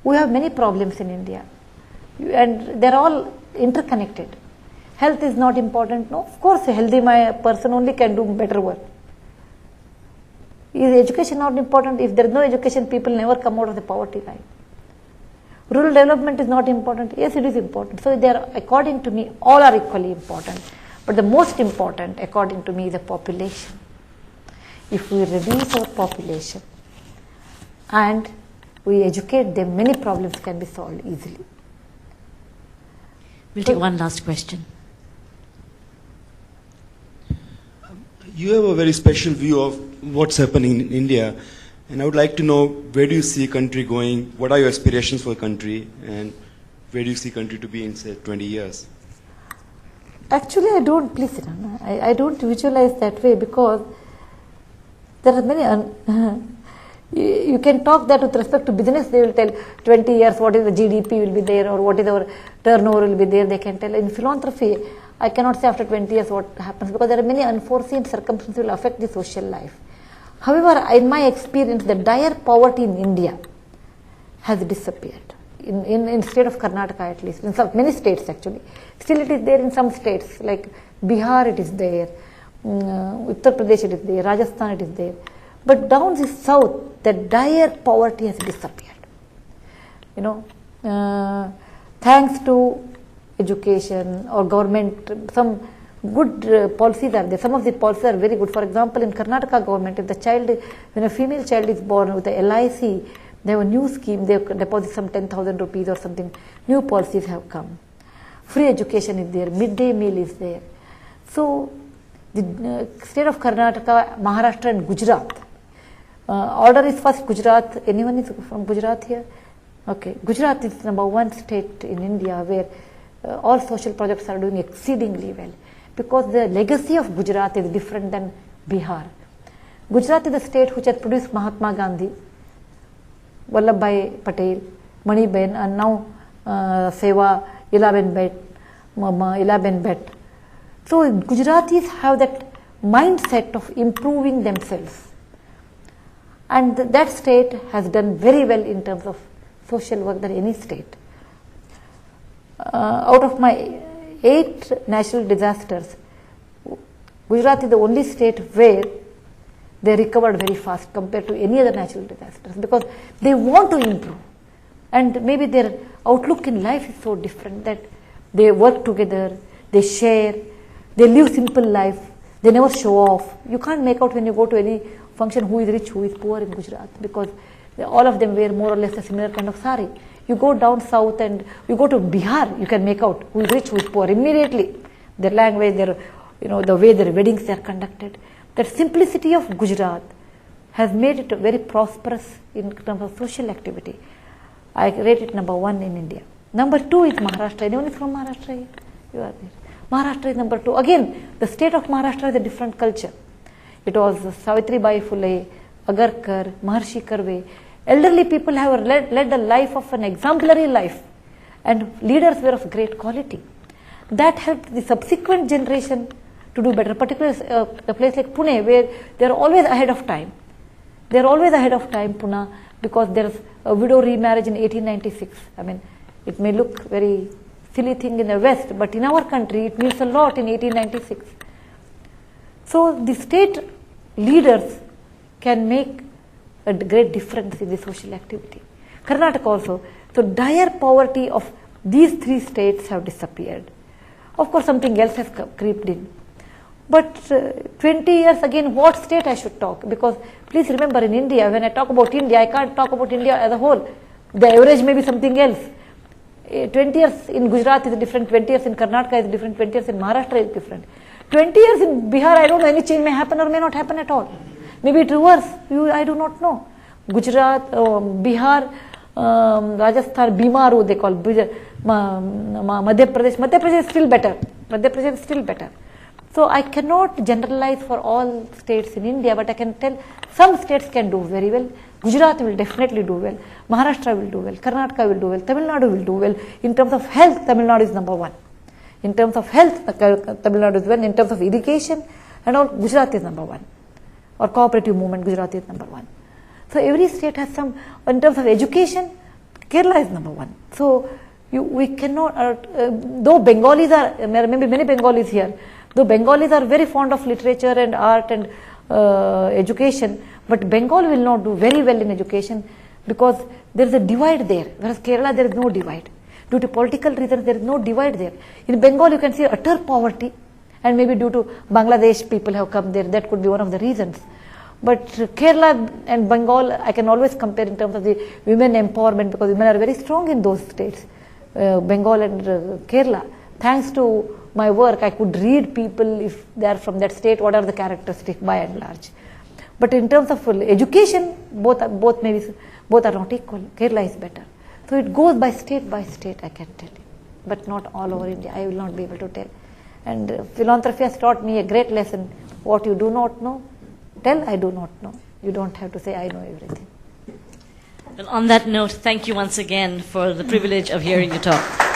we have many problems in India, and they're all interconnected. Health is not important. No, of course, a healthy person only can do better work. Is education not important? If there is no education, people never come out of the poverty line. Rural development is not important. Yes, it is important. So they are, according to me, all are equally important. But the most important, according to me, is the population. If we reduce our population and we educate them, many problems can be solved easily. We'll take one last question. You have a very special view of what's happening in India, and I would like to know, where do you see country going? What are your aspirations for the country, and where do you see country to be in, say, 20 years? Actually, I don't, please sit down. I don't visualize that way, because there are many, you can talk that with respect to business. They will tell 20 years what is the GDP will be there, or what is our turnover will be there. They can tell. In philanthropy, I cannot say after 20 years what happens, because there are many unforeseen circumstances will affect the social life. However, in my experience, the dire poverty in India has disappeared. In state of Karnataka at least, in many states actually. Still it is there in some states, like Bihar it is there, Uttar Pradesh it is there, Rajasthan it is there. But down the south, the dire poverty has disappeared. You know, thanks to education or government, some good policies are there. Some of the policies are very good. For example, in Karnataka government, if the child, when a female child is born with the LIC, they have a new scheme, they deposit some 10,000 rupees or something. New policies have come. Free education is there, midday meal is there. So, the state of Karnataka, Maharashtra and Gujarat. Order is first Gujarat. Anyone is from Gujarat here? Okay. Gujarat is #1 state in India where all social projects are doing exceedingly well. Because the legacy of Gujarat is different than Bihar. Gujarat is the state which has produced Mahatma Gandhi, Vallabhbhai Patel, Maniben, and now Seva, Ilaben Bhet. So Gujaratis have that mindset of improving themselves. And that state has done very well in terms of social work than any state. Out of my 8 natural disasters, Gujarat is the only state where they recovered very fast compared to any other natural disasters because they want to improve. And maybe their outlook in life is so different that they work together, they share, they live simple life, they never show off. You can't make out when you go to any function who is rich, who is poor in Gujarat because all of them wear more or less a similar kind of sari. You go down south and you go to Bihar, you can make out who is rich, who is poor immediately. Their language, their, the way their weddings are conducted. That simplicity of Gujarat has made it very prosperous in terms of social activity. I rate it #1 in India. #2 is Maharashtra. Anyone is from Maharashtra here? You are there. Maharashtra is #2. Again, the state of Maharashtra has a different culture. It was Savitribai Phule, Agarkar, Maharshi Karve. Elderly people have led a life of an exemplary life and leaders were of great quality. That helped the subsequent generation to do better, particularly a place like Pune where they are always ahead of time. They are always ahead of time, Pune, because there is a widow remarriage in 1896. I mean, it may look very silly thing in the West, but in our country it means a lot in 1896. So the state leaders can make a great difference in the social activity. Karnataka also. So dire poverty of these 3 states have disappeared. Of course, something else has creeped in. But 20 years again, what state I should talk? Because please remember, in India, when I talk about India, I can't talk about India as a whole. The average may be something else. 20 years in Gujarat is different, 20 years in Karnataka is different, 20 years in Maharashtra is different. 20 years in Bihar, I don't know, any change may happen or may not happen at all. Maybe it reverse, I do not know. Gujarat, Bihar, Rajasthan, Bimaru they call, Madhya Pradesh is still better. Madhya Pradesh is still better. So I cannot generalize for all states in India, but I can tell some states can do very well. Gujarat will definitely do well. Maharashtra will do well. Karnataka will do well. Tamil Nadu will do well. In terms of health, Tamil Nadu is #1. In terms of health, Tamil Nadu is well. In terms of irrigation and all, Gujarat is #1. Or cooperative movement, Gujarat is #1. So every state has some. In terms of education, Kerala is #1. So we cannot. Though Bengalis are, maybe many Bengalis here. Though Bengalis are very fond of literature and art and education, but Bengal will not do very well in education because there is a divide there. Whereas Kerala, there is no divide. Due to political reasons, there is no divide there. In Bengal, you can see utter poverty, and maybe due to Bangladesh, people have come there. That could be one of the reasons. But Kerala and Bengal, I can always compare in terms of the women empowerment because women are very strong in those states, Bengal and Kerala. Thanks to my work, I could read people if they are from that state, what are the characteristics by and large. But in terms of education, both are not equal. Kerala is better. So it goes by state, I can tell you. But not all over India. I will not be able to tell. And philanthropy has taught me a great lesson. What you do not know, tell I do not know. You don't have to say I know everything. Well, on that note, thank you once again for the privilege of hearing you talk.